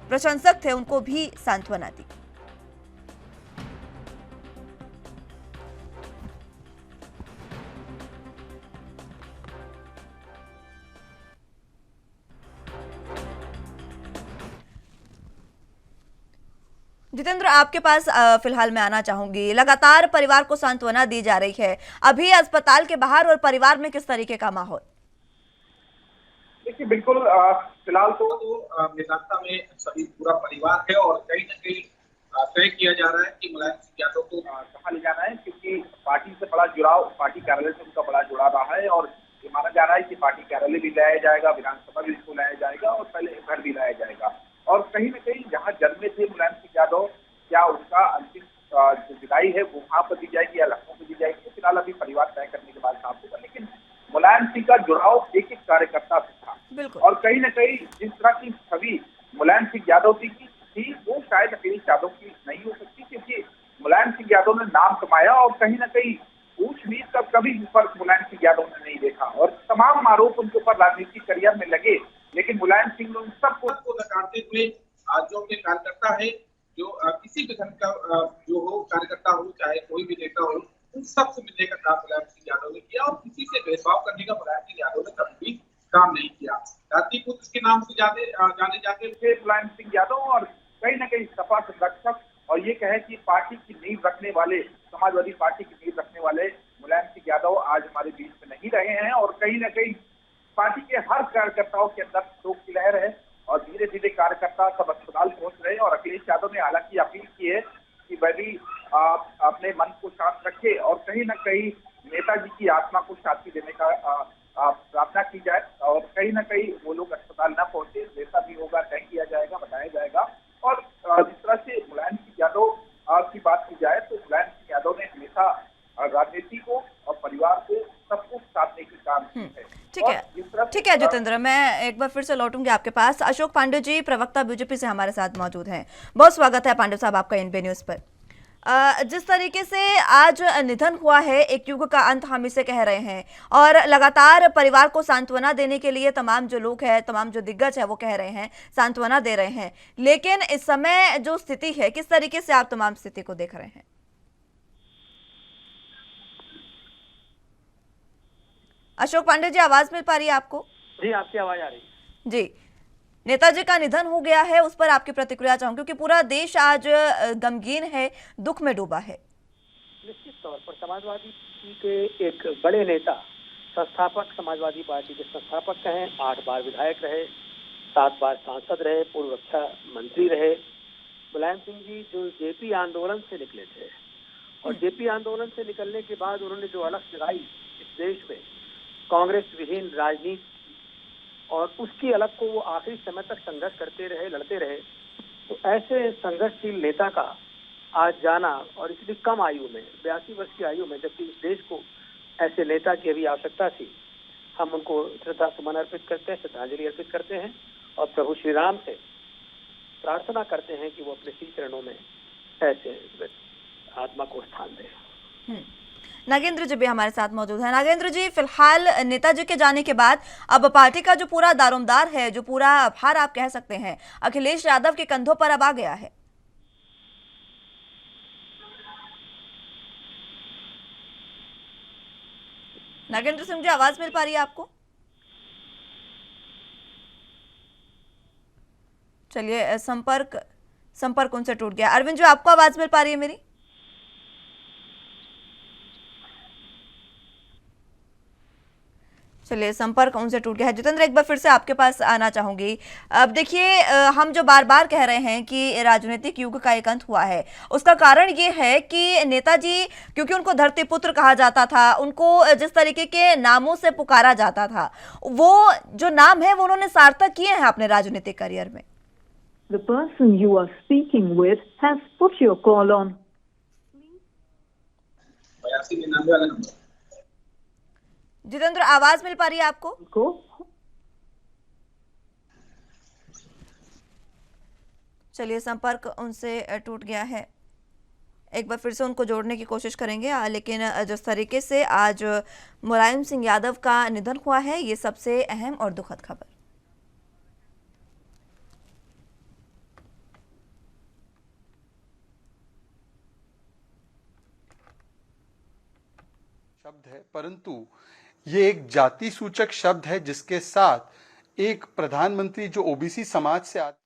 प्रशंसक थे उनको भी सांत्वना दी। जितेंद्र, आपके पास फिलहाल मैं आना चाहूंगी। लगातार परिवार को सांत्वना दी जा रही है, अभी अस्पताल के बाहर और परिवार में किस तरीके का माहौल? देखिए, बिल्कुल फिलहाल तो मेदांता में सभी पूरा परिवार है और कहीं न कहीं तय किया जा रहा है कि मुलायम सिंह यादव को कहाँ ले जाना है, क्योंकि पार्टी से बड़ा जुड़ाव, पार्टी कार्यालय से उनका बड़ा जुड़ाव रहा है और ये माना जा रहा है कि पार्टी कार्यालय भी लाया जाएगा, विधानसभा भी इसको लाया जाएगा और पहले घर भी लाया जाएगा। और कहीं न कहीं जहाँ जन्मे थे मुलायम सिंह यादव, क्या उसका अंतिम जो विदाई है वो वहाँ पर दी जाएगी या लखनऊ में दी जाएगी, फिलहाल अभी परिवार तय करने के बाद साफ होगा। लेकिन मुलायम सिंह का जुड़ाव एक एक कार्यकर्ता से था। बिल्कुल। और कहीं न कहीं जिस तरह की छवि मुलायम सिंह यादव की थी वो शायद अखिलेश यादव की नहीं हो सकती, क्योंकि मुलायम सिंह यादव ने नाम कमाया और कहीं न कहीं ऊंच नीच का कभी भी फर्क मुलायम सिंह यादव ने नहीं देखा और तमाम आरोप उनके ऊपर राजनीतिक करियर में लगे, लेकिन मुलायम सिंह ने उन सबको नकारते हुए जो अपने कार्यकर्ता है, जो किसी भी धर्म का जो हो कार्यकर्ता हो, चाहे कोई भी नेता हो, उन सबसे मिलने का काम मुलायम सिंह यादव ने किया और किसी से भेदभाव करने का मुलायम सिंह यादव ने कभी भी काम नहीं किया। धरती पुत्र के नाम से जाने जाते थे मुलायम सिंह यादव और कहीं न कहीं सपा संरक्षक, और ये कहे कि पार्टी की नींव रखने वाले, समाजवादी पार्टी की नींव रखने वाले मुलायम सिंह यादव आज हमारे बीच में नहीं रहे हैं और कहीं न कहीं पार्टी के हर कार्यकर्ताओं के अंदर शोक की लहर है और धीरे धीरे कार्यकर्ता सब अस्पताल पहुंच रहे हैं। और अखिलेश यादव ने हालांकि अपील की है कि वह भी अपने मन को शांत रखे और कहीं न कहीं नेताजी की आत्मा को शांति देने का प्रार्थना की जाए और कहीं न कहीं वो लोग अस्पताल न पहुंचे, जैसा भी होगा तय किया जाएगा, बताया जाएगा। और जिस तरह से मुलायम सिंह यादव की बात की जाए तो मुलायम सिंह यादव ने हमेशा राजनीति को और परिवार को सबको साधने की काम की है। ठीक है जितेंद्र, मैं एक बार फिर से लौटूंगी आपके पास। अशोक पांडे जी, प्रवक्ता बीजेपी से हमारे साथ मौजूद हैं। बहुत स्वागत है पांडे साहब आपका एनबी न्यूज पर। जिस तरीके से आज निधन हुआ है, एक युग का अंत हम इसे कह रहे हैं और लगातार परिवार को सांत्वना देने के लिए तमाम जो लोग हैं, तमाम जो दिग्गज है वो कह रहे हैं, सांत्वना दे रहे हैं, लेकिन इस समय जो स्थिति है, किस तरीके से आप तमाम स्थिति को देख रहे हैं? अशोक पांडे जी, आवाज मिल पा रही है आपको? जी, आपकी आवाज आ रही है। जी, नेताजी का निधन हो गया है, उस पर आपकी प्रतिक्रिया चाहूं, क्योंकि पूरा देश आज गमगीन है, दुख में डूबा है। निश्चित तौर पर समाजवादी पार्टी के एक बड़े नेता, संस्थापक, समाजवादी पार्टी के संस्थापक कहें, 8 बार विधायक रहे, 7 बार सांसद रहे, पूर्व रक्षा मंत्री रहे, मुलायम सिंह जी जो जेपी आंदोलन से निकले थे और जेपी आंदोलन से निकलने के बाद उन्होंने जो अलग जगाई इस देश में कांग्रेस विहीन राजनीति और उसकी अलग को वो आखिरी समय तक संघर्ष करते रहे, लड़ते रहे। तो ऐसे संघर्षशील नेता का आज जाना और इसलिए कम आयु में, 82 वर्ष की आयु में, जबकि इस देश को ऐसे नेता की अभी आवश्यकता थी, हम उनको श्रद्धा सुमन अर्पित करते हैं, श्रद्धांजलि अर्पित करते हैं और प्रभु श्री राम से प्रार्थना करते हैं कि वो अपने श्री चरणों में ऐसे आत्मा को स्थान दे। नागेंद्र जी भी हमारे साथ मौजूद है। नागेंद्र जी, फिलहाल नेताजी के जाने के बाद अब पार्टी का जो पूरा दारोमदार है, जो पूरा भार आप कह सकते हैं, अखिलेश यादव के कंधों पर अब आ गया है। नागेंद्र सिंह जी, आवाज मिल पा रही है आपको? चलिए, संपर्क उनसे टूट गया। अरविंद जी, आपको आवाज मिल पा रही है मेरी? चलिए, संपर्क उनसे टूट गया है। जितेंद्र, एक बार फिर से आपके पास आना चाहूंगी। अब देखिए, हम जो बार बार कह रहे हैं कि राजनीतिक युग का एक अंत हुआ है, उसका कारण ये है कि नेताजी, क्योंकि उनको धरती पुत्र कहा जाता था, उनको जिस तरीके के नामों से पुकारा जाता था, वो जो नाम है वो उन्होंने सार्थक किए हैं अपने राजनीतिक करियर में। The person you are speaking with has put your call on. Jitendra, आवाज मिल पा रही है आपको? चलिए, संपर्क उनसे टूट गया है। एक बार फिर से उनको जोड़ने की कोशिश करेंगे, लेकिन जिस तरीके से आज मुलायम सिंह यादव का निधन हुआ है, ये सबसे अहम और दुखद खबर। शब्द है, परंतु ये एक जाति सूचक शब्द है जिसके साथ एक प्रधानमंत्री जो ओबीसी समाज से आते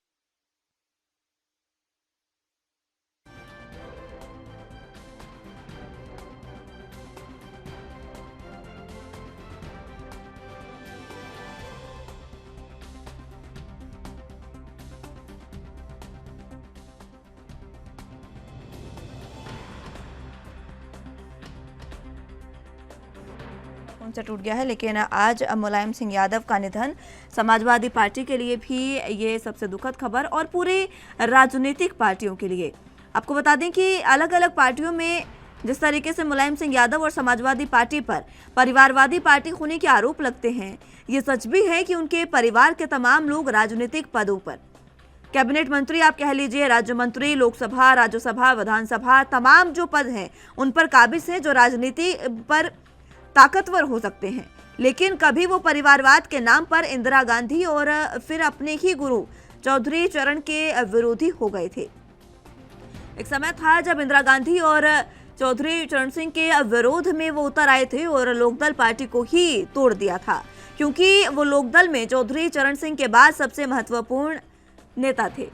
उनसे टूट गया है, लेकिन आज मुलायम सिंह यादव का निधन समाजवादी पार्टी के लिए भी ये सबसे दुखद खबर और पूरी राजनीतिक पार्टियों के लिए। आपको बता दें कि अलग अलग पार्टियों में जिस तरीके से मुलायम सिंह यादव और समाजवादी पार्टी पर परिवारवादी पार्टी होने के आरोप लगते हैं, ये सच भी है कि उनके परिवार के तमाम लोग राजनीतिक पदों पर, कैबिनेट मंत्री आप कह लीजिए, राज्य मंत्री, लोकसभा, राज्यसभा, विधानसभा, तमाम जो पद हैं उन पर काबिज हैं, जो राजनीति पर ताकतवर हो सकते हैं, लेकिन कभी वो परिवारवाद के नाम पर इंदिरा गांधी और फिर अपने ही गुरु चौधरी चरण के विरोधी हो गए थे। एक समय था जब इंदिरा गांधी और चौधरी चरण सिंह के विरोध में वो उतर आए थे और लोकदल पार्टी को ही तोड़ दिया था, क्योंकि वो लोकदल में चौधरी चरण सिंह के बाद सबसे महत्वपूर्ण नेता थे।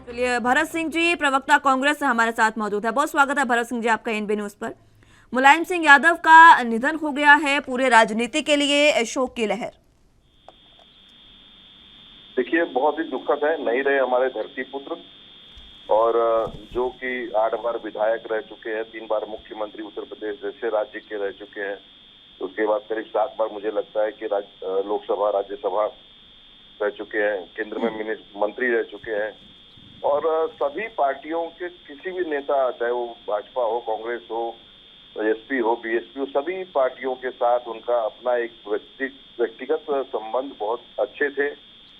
चलिए, भरत सिंह जी प्रवक्ता कांग्रेस से हमारे साथ मौजूद है। बहुत स्वागत है भरत सिंह जी आपका एनबी न्यूज पर। मुलायम सिंह यादव का निधन हो गया है, पूरे राजनीति के लिए शोक की लहर। देखिए, बहुत ही दुखद है, नहीं रहे हमारे धरती पुत्र, और जो कि 8 बार विधायक रह चुके हैं, 3 बार मुख्यमंत्री उत्तर प्रदेश जैसे राज्य के रह चुके हैं, उसके बाद करीब 7 बार मुझे लगता है कि लोकसभा, राज्यसभा रह चुके हैं, केंद्र में मंत्री रह चुके हैं, और सभी पार्टियों के किसी भी नेता, चाहे वो भाजपा हो, कांग्रेस हो, एसपी हो, बीएसपी हो, सभी पार्टियों के साथ उनका अपना एक व्यक्तिगत संबंध बहुत अच्छे थे,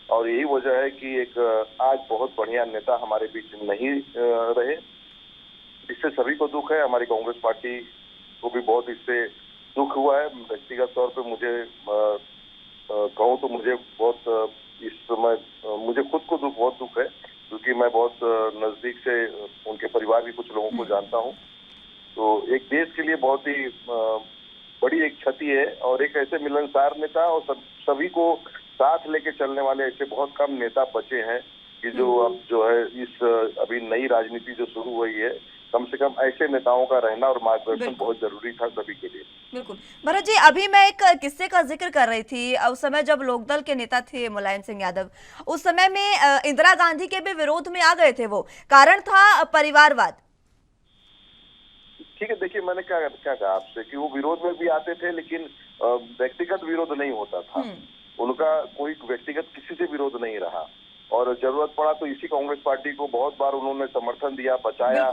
और यही वजह है कि एक आज बहुत बढ़िया नेता हमारे बीच नहीं रहे। इससे सभी को दुख है, हमारी कांग्रेस पार्टी को भी बहुत इससे दुख हुआ है। व्यक्तिगत तौर पे मुझे कहूँ तो मुझे बहुत इस समय मुझे खुद को बहुत दुख है, क्योंकि मैं बहुत नजदीक से उनके परिवार के कुछ लोगों को जानता हूँ। तो एक देश के लिए बहुत ही बड़ी एक क्षति है, और एक ऐसे मिलनसार नेता और सभी को साथ लेके चलने वाले ऐसे बहुत कम नेता बचे हैं कि जो अब जो है इस अभी नई राजनीति जो शुरू हुई है, कम से कम ऐसे नेताओं का रहना और मार्गदर्शन बहुत जरूरी था सभी के लिए। बिल्कुल भरत जी, अभी मैं एक किस्से का जिक्र कर रही थी। उस समय जब लोकदल के नेता थे मुलायम सिंह यादव, उस समय में इंदिरा गांधी के भी विरोध में आ गए थे। वो कारण था परिवारवाद। ठीक है, देखिए, मैंने क्या कहा आपसे कि वो विरोध में भी आते थे, लेकिन व्यक्तिगत विरोध नहीं होता था उनका, कोई व्यक्तिगत किसी से विरोध नहीं रहा, और जरूरत पड़ा तो इसी कांग्रेस पार्टी को बहुत बार उन्होंने समर्थन दिया, बचाया।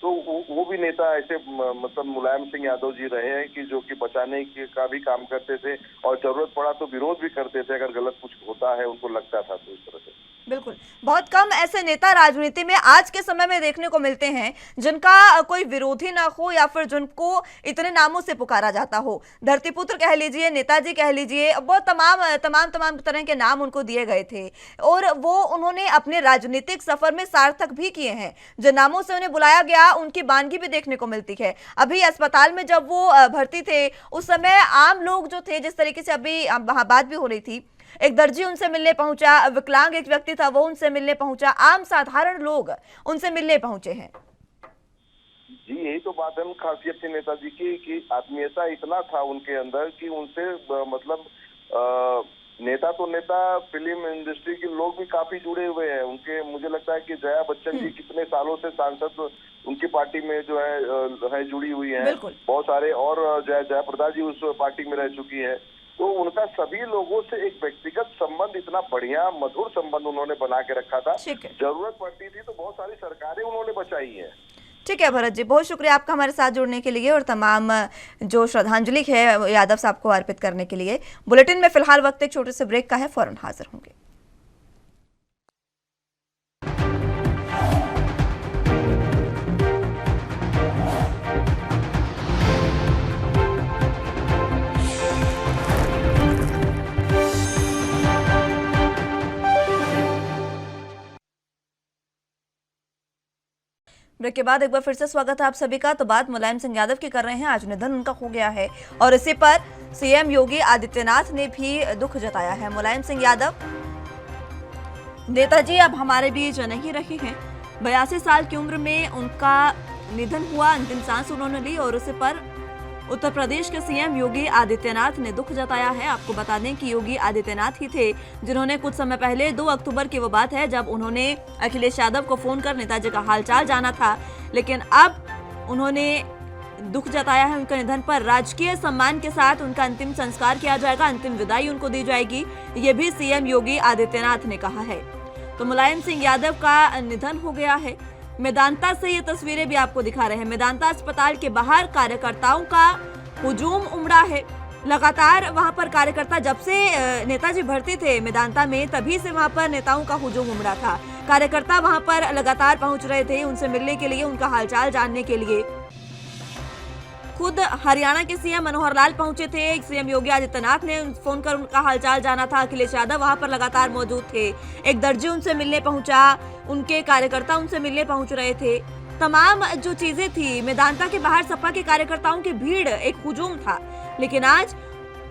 तो वो भी नेता ऐसे मतलब मुलायम सिंह यादव जी रहे हैं कि जो कि बचाने का भी काम करते थे, और जरूरत पड़ा तो विरोध भी करते थे, अगर गलत कुछ होता है उनको लगता था तो इस तरह से। बिल्कुल, बहुत कम ऐसे नेता राजनीति में आज के समय में देखने को मिलते हैं जिनका कोई विरोधी ना हो, या फिर जिनको इतने नामों से पुकारा जाता हो। धरतीपुत्र कह लीजिए, नेताजी कह लीजिए, बहुत तमाम तरह के नाम उनको दिए गए थे, और वो उन्होंने अपने राजनीतिक सफर में सार्थक भी किए हैं। जिन नामों से उन्हें बुलाया गया उनकी बानगी भी देखने को मिलती है। अभी अस्पताल में जब वो भर्ती थे, उस समय आम लोग जो थे, जिस तरीके से अभी बात भी हो रही थी, एक दर्जी उनसे मिलने पहुंचा, विकलांग एक व्यक्ति था वो उनसे मिलने पहुंचा, आम साधारण लोग उनसे मिलने पहुंचे हैं। जी, यही तो बात है खासियत थी नेताजी की, कि आत्मीयता इतना था उनके अंदर कि उनसे मतलब नेता तो नेता, फिल्म इंडस्ट्री के लोग भी काफी जुड़े हुए हैं उनके। मुझे लगता है कि जया बच्चन जी कितने सालों से सांसद उनकी पार्टी में जो है जुड़ी हुई हैं, बहुत सारे, और जयाप्रदा जी उस पार्टी में रह चुकी है। तो उनका सभी लोगों से एक व्यक्तिगत संबंध, इतना बढ़िया मधुर संबंध उन्होंने बना के रखा था। जरूरत पड़ती थी तो बहुत सारी सरकारें उन्होंने बचाई हैं। ठीक है भरत जी, बहुत शुक्रिया आपका हमारे साथ जुड़ने के लिए और तमाम जो श्रद्धांजलि है यादव साहब को अर्पित करने के लिए। बुलेटिन में फिलहाल वक्त एक छोटे से ब्रेक का है, फौरन हाजिर होंगे। ब्रेक के बाद एक बार फिर से स्वागत है आप सभी का। तो बात मुलायम सिंह यादव की कर रहे हैं। आज निधन उनका हो गया है और इसी पर सीएम योगी आदित्यनाथ ने भी दुख जताया है। मुलायम सिंह यादव नेताजी अब हमारे बीच नहीं रहे हैं। 82 साल की उम्र में उनका निधन हुआ, अंतिम सांस उन्होंने ली, और उसी पर उत्तर प्रदेश के सीएम योगी आदित्यनाथ ने दुख जताया है। आपको बता दें कि योगी आदित्यनाथ ही थे जिन्होंने कुछ समय पहले 2 अक्टूबर की वो बात है जब उन्होंने अखिलेश यादव को फोन कर नेताजी का हालचाल जाना था, लेकिन अब उन्होंने दुख जताया है उनके निधन पर। राजकीय सम्मान के साथ उनका अंतिम संस्कार किया जाएगा, अंतिम विदाई उनको दी जाएगी, ये भी सीएम योगी आदित्यनाथ ने कहा है। तो मुलायम सिंह यादव का निधन हो गया है। मेदांता से ये तस्वीरें भी आपको दिखा रहे हैं। मेदांता अस्पताल के बाहर कार्यकर्ताओं का हुजूम उमड़ा है। लगातार वहां पर कार्यकर्ता, जब से नेताजी भर्ती थे मेदांता में, तभी से वहां पर नेताओं का हुजूम उमड़ा था। कार्यकर्ता वहां पर लगातार पहुंच रहे थे उनसे मिलने के लिए, उनका हालचाल जानने के लिए। खुद हरियाणा के सीएम मनोहर लाल पहुंचे थे, सीएम योगी आदित्यनाथ ने फोन कर उनका हालचाल जाना था। अखिलेश यादव वहां पर लगातार मौजूद थे। एक दर्जी उनसे मिलने पहुंचा, उनके कार्यकर्ता उनसे मिलने पहुंच रहे थे। तमाम जो चीजें थी, मेदांता के बाहर सपा के कार्यकर्ताओं की भीड़, एक हुजूम था। लेकिन आज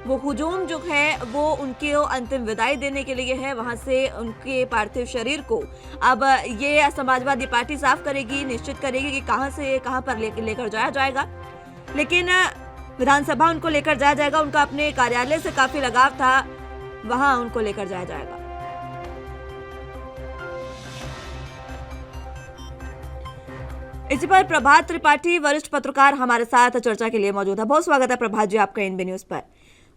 वो हुजूम जो है वो उनके अंतिम विदाई देने के लिए है। वहां से उनके पार्थिव शरीर को अब ये समाजवादी पार्टी साफ करेगी, निश्चित करेगी कि कहां से कहां पर लेकर जाया जाएगा। लेकिन विधानसभा उनको लेकर जाया जाएगा। उनका अपने कार्यालय से काफी लगाव था, वहां उनको लेकर जाया जाएगा। इसी पर प्रभात त्रिपाठी वरिष्ठ पत्रकार हमारे साथ चर्चा के लिए मौजूद है। बहुत स्वागत है प्रभात जी आपका एनबी न्यूज पर।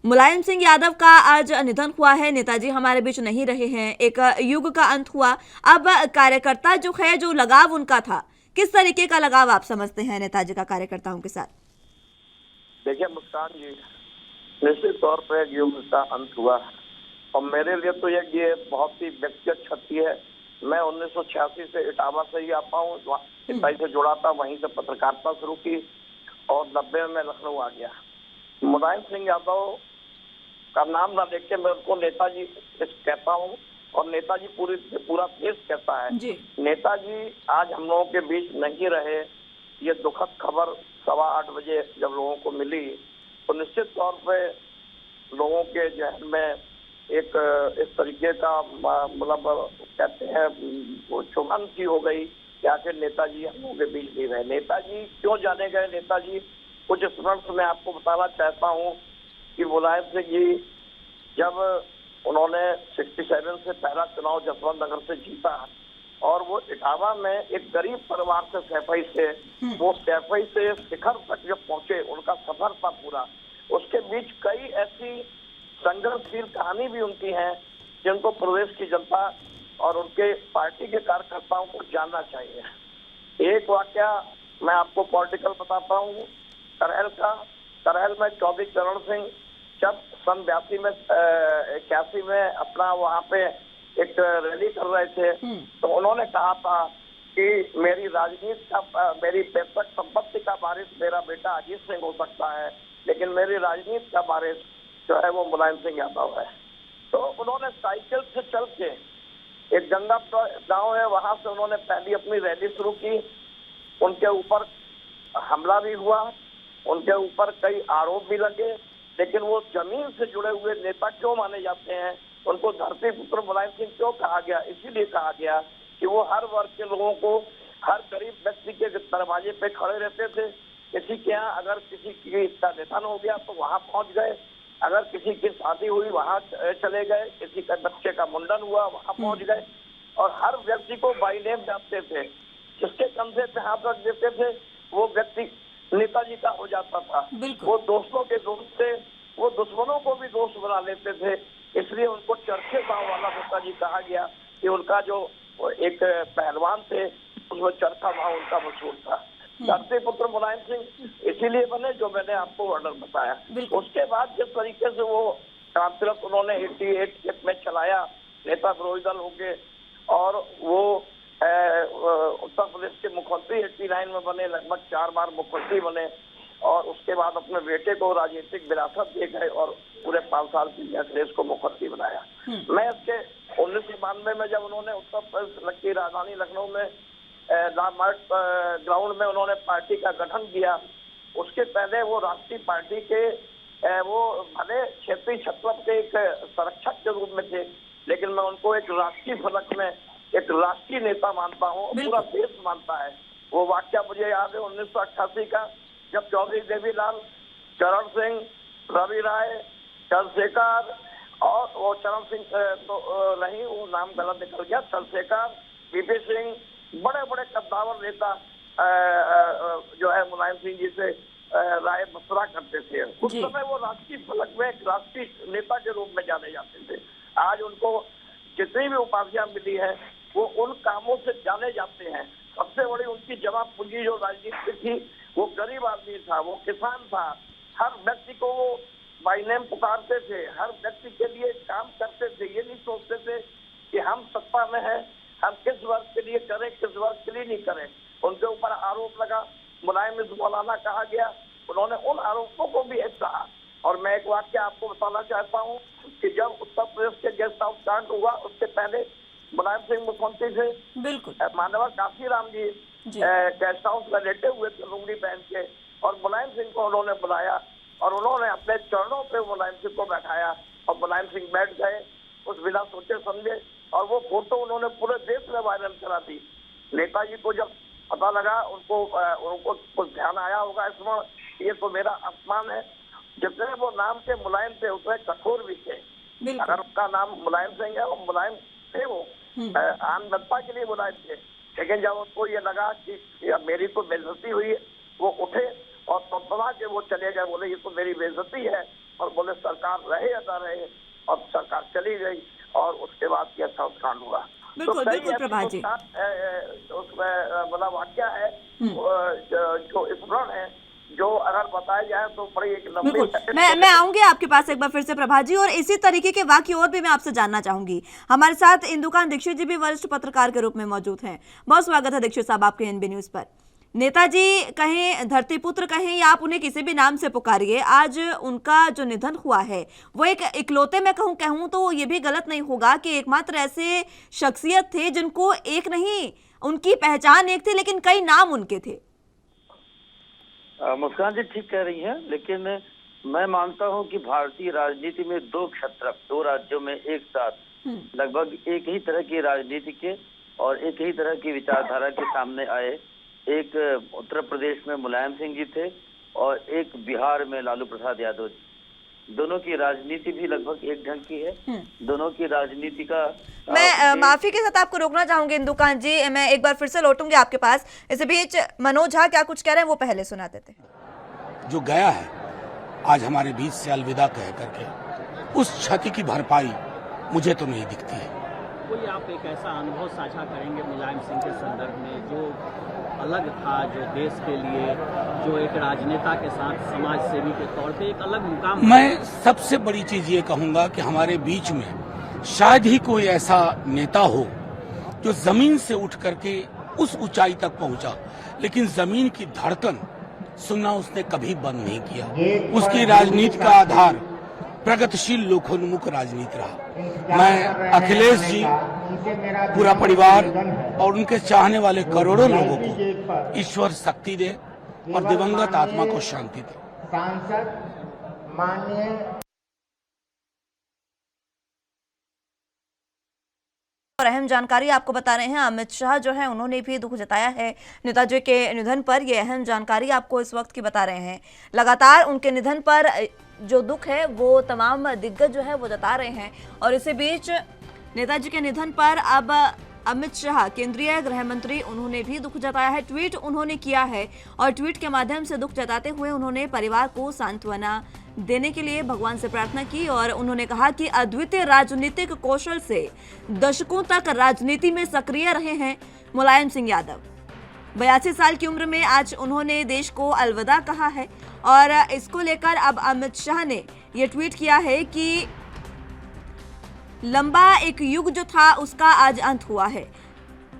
मुलायम सिंह यादव का आज निधन हुआ है, नेताजी हमारे बीच नहीं रहे हैं, एक युग का अंत हुआ। अब कार्यकर्ता जो है, जो लगाव उनका था, किस तरीके का लगाव आप समझते हैं नेताजी का कार्यकर्ताओं के साथ? देखिए मुस्कान जी, निश्चित तौर पर एक युग का अंत हुआ और मेरे लिए तो ये बहुत ही व्यक्तिगत क्षति है। मैं 1986 से इटावा से ही आता हूँ, इटाई से जुड़ा था, वहीं से पत्रकारिता शुरू की और 90 में लखनऊ आ गया। मुलायम सिंह यादव का नाम ना देख के मैं उनको नेताजी कहता हूँ और नेताजी पूरा देश कहता है। नेताजी आज हम लोगों के बीच नहीं रहे, ये दुखद खबर 8:15 बजे जब लोगों को मिली तो निश्चित तौर पे लोगों के जहन में एक इस तरीके का मतलब कहते हैं वो चुभन सी हो गई कि आखिर नेताजी हम लोगों के बीच नहीं रहे। नेताजी क्यों जाने गए? नेताजी कुछ स्मरण मैं आपको बताना चाहता हूँ कि मुलायम सिंह जी जब उन्होंने 67 से पहला चुनाव जसवंत नगर से जीता और वो इटावा में एक गरीब परिवार से सैफई से वो सैफई से शिखर तक जब पहुंचे, उनका सफर था पूरा, उसके बीच कई ऐसी संघर्षशील कहानी भी उनकी है जिनको प्रदेश की जनता और उनके पार्टी के कार्यकर्ताओं को जानना चाहिए। एक वाकया मैं आपको पॉलिटिकल बताता हूँ, करहल में चौधरी चरण सिंह जब सन 81 में अपना वहाँ पे एक रैली कर रहे थे तो उन्होंने कहा था कि मेरी राजनीति का, मेरी पैतृक संपत्ति का वारिस मेरा बेटा अजीत सिंह हो सकता है, लेकिन मेरी राजनीति का वारिस जो है वो मुलायम सिंह यादव है। तो उन्होंने साइकिल से चल के एक गंगा गांव है, वहां से उन्होंने पहली अपनी रैली शुरू की। उनके ऊपर हमला भी हुआ, उनके ऊपर कई आरोप भी लगे, लेकिन वो जमीन से जुड़े हुए नेता क्यों माने जाते हैं? उनको धरती पुत्र मुलायम सिंह क्यों कहा गया? इसीलिए कहा गया कि वो हर वर्ग के लोगों को, हर गरीब व्यक्ति के दरवाजे पे खड़े रहते थे। किसी के यहाँ अगर किसी का निधन हो गया तो वहां पहुंच गए, अगर किसी की शादी हुई वहां चले गए, किसी का बच्चे का मुंडन हुआ वहां पहुंच गए और हर व्यक्ति को बाई नेम जानते थे। जिसके कंधे पे हाथ रख देते थे वो व्यक्ति नेताजी का हो जाता था। वो दोस्तों के दोस्त थे, वो दुश्मनों को भी दोस्त बना लेते थे, इसलिए उनको चरखे गांव वाला नेताजी कहा गया कि उनका जो एक पहलवान थे उसमें चरखा गांव उनका मशहूर था। धरती पुत्र मुलायम सिंह इसीलिए बने जो मैंने आपको वर्णन बताया। उसके बाद जिस तरीके से वो क्रांतिरत उन्होंने 88 में चलाया, नेता विरोधी दल हो गए और वो उत्तर प्रदेश के मुख्यमंत्री 89 में बने, लगभग 4 बार मुख्यमंत्री बने और उसके बाद अपने बेटे को राजनीतिक विरासत दे गए और पूरे 5 साल की अखिलेश को मुख्यमंत्री बनाया। मैं इसके 1992 में जब उन्होंने उत्तर प्रदेश की राजधानी लखनऊ में लालमार्ट ग्राउंड में उन्होंने पार्टी का गठन किया, उसके पहले वो राष्ट्रीय पार्टी के वो भले क्षेत्रीय छत्रप के एक संरक्षक के रूप में थे, लेकिन मैं उनको एक राष्ट्रीय फलक में एक राष्ट्रीय नेता मानता हूँ, पूरा देश मानता है। वो वाक्य मुझे याद है 1988 का, जब चौधरी देवीलाल, चरण सिंह, रवि राय, चंद्रशेखर और वो चरण सिंह तो नहीं, वो नाम गलत निकल गया, चंद्रशेखर, वीपी सिंह, बड़े बड़े कद्दावर नेता जो है मुलायम सिंह जी से राय मशवरा करते थे। उस समय वो राष्ट्रीय फलक में एक राष्ट्रीय नेता के रूप में जाने जाते थे। आज उनको जितनी भी उपाधियां मिली है वो उन कामों से जाने जाते हैं। सबसे बड़ी उनकी जमा पूंजी जो राजनीति थी, वो गरीब आदमी था, वो किसान था। हर व्यक्ति को वो बाई नेम पुकारते थे, हर व्यक्ति के लिए काम करते थे। ये नहीं सोचते थे कि हम सत्ता में हैं, हम किस वर्ग के लिए करें, किस वर्ग के लिए नहीं करें। उनके ऊपर आरोप लगा, मुलायम मौलाना कहा गया, उन्होंने उन आरोपों को भी कहा। और मैं एक वाक्य आपको बताना चाहता हूँ कि जब उत्तर प्रदेश के गेस्ट हाउस कांड हुआ, उससे पहले मुलायम सिंह मुख्यमंत्री थे, बिल्कुल मानवा काशीराम जी गेस्ट हाउस में लेटे हुए थे लुंगी पहन के, और मुलायम सिंह को उन्होंने बुलाया और उन्होंने अपने चरणों पे मुलायम सिंह को बैठाया और मुलायम सिंह बैठ गए उस बिना सोचे समझे। और वो फोटो उन्होंने पूरे देश में वायरल करा दी। नेताजी को जब पता लगा, उनको कुछ ध्यान आया होगा, इसमें ये तो मेरा अपमान है। जितने वो नाम के मुलायम थे उतने कठोर भी थे। अगर उनका नाम मुलायम सिंह है, वो मुलायम थे, वो आम जनता के लिए मुलायम थे। लेकिन जब उनको ये लगा कि मेरी तो बेइज्जती हुई है, वो उठे और तड़पड़ा के वो चले गए। बोले ये तो मेरी बेइज्जती है, और बोले सरकार रहे या ना रहे, और सरकार चली गई और उसके बाद ये अच्छा कांड हुआ। बिल्कुल तो बिल्कुल प्रभा जी, उसमें बड़ा वाक्य है जो स्मरण है, जो अगर बताया जाए तो बड़ी एक लंबी। बिल्कुल मैं आऊंगी आपके पास एक बार फिर से प्रभा जी, और इसी तरीके के वाक्य और भी मैं आपसे जानना चाहूंगी। हमारे साथ इंदुकान दीक्षित जी भी वरिष्ठ पत्रकार के रूप में मौजूद हैं। बहुत स्वागत है दीक्षित साहब आपके एनबी न्यूज पर। नेताजी कहें, धरती पुत्र कहें, या आप उन्हें किसी भी नाम से पुकारिए, आज उनका जो निधन हुआ है वो एक इकलौते में कहूँ तो ये भी गलत नहीं होगा कि एकमात्र ऐसे शख्सियत थे जिनको एक नहीं, उनकी पहचान एक थी लेकिन कई नाम उनके थे। मुस्कान जी ठीक कह रही हैं, लेकिन मैं मानता हूं कि भारतीय राजनीति में दो क्षत्रप दो राज्यों में एक साथ लगभग एक ही तरह की राजनीति के और एक ही तरह की विचारधारा के सामने आए। एक उत्तर प्रदेश में मुलायम सिंह जी थे और एक बिहार में लालू प्रसाद यादव जी। दोनों की राजनीति भी लगभग एक ढंग की है। दोनों की राजनीति का मैं माफी के साथ आपको रोकना चाहूंगी इंदुकान जी, मैं एक बार फिर से लौटूंगी आपके पास। इस बीच मनोज झा क्या कुछ कह रहे हैं वो पहले सुना देते हैं। जो गया है आज हमारे बीच से अलविदा कह करके, उस क्षति की भरपाई मुझे तो नहीं दिखती है। कोई आप एक ऐसा अनुभव साझा करेंगे मुलायम सिंह के संदर्भ में जो अलग था, जो देश के लिए, जो एक राजनेता के साथ समाज सेवी के तौर पे एक अलग मुकाम? मैं सबसे बड़ी चीज ये कहूंगा कि हमारे बीच में शायद ही कोई ऐसा नेता हो जो जमीन से उठ करके उस ऊंचाई तक पहुंचा, लेकिन जमीन की धड़कन सुनना उसने कभी बंद नहीं किया। उसकी राजनीति का आधार प्रगतिशील लोकोन्मुख राजनीति रहा। मैं अखिलेश जी, पूरा परिवार और उनके चाहने वाले करोड़ों लोगों को ईश्वर शक्ति दे और दिवंगत आत्मा को शांति दे। सांसद माननीय और अहम जानकारी आपको बता रहे हैं, अमित शाह जो है उन्होंने भी दुख जताया है नेताजी के निधन पर। ये अहम जानकारी आपको इस वक्त की बता रहे हैं। लगातार उनके निधन पर जो दुख है वो तमाम दिग्गज जो है वो जता रहे हैं। और इसी बीच नेताजी के निधन पर अब अमित शाह, केंद्रीय गृह मंत्री, उन्होंने भी दुख जताया है। ट्वीट उन्होंने किया है और ट्वीट के माध्यम से दुख जताते हुए उन्होंने परिवार को सांत्वना देने के लिए भगवान से प्रार्थना की। और उन्होंने कहा कि अद्वितीय राजनीतिक कौशल से दशकों तक राजनीति में सक्रिय रहे हैं मुलायम सिंह यादव। 82 साल की उम्र में आज उन्होंने देश को अलविदा कहा है। और इसको लेकर अब अमित शाह ने ये ट्वीट किया है कि लंबा एक युग जो था उसका आज अंत हुआ है।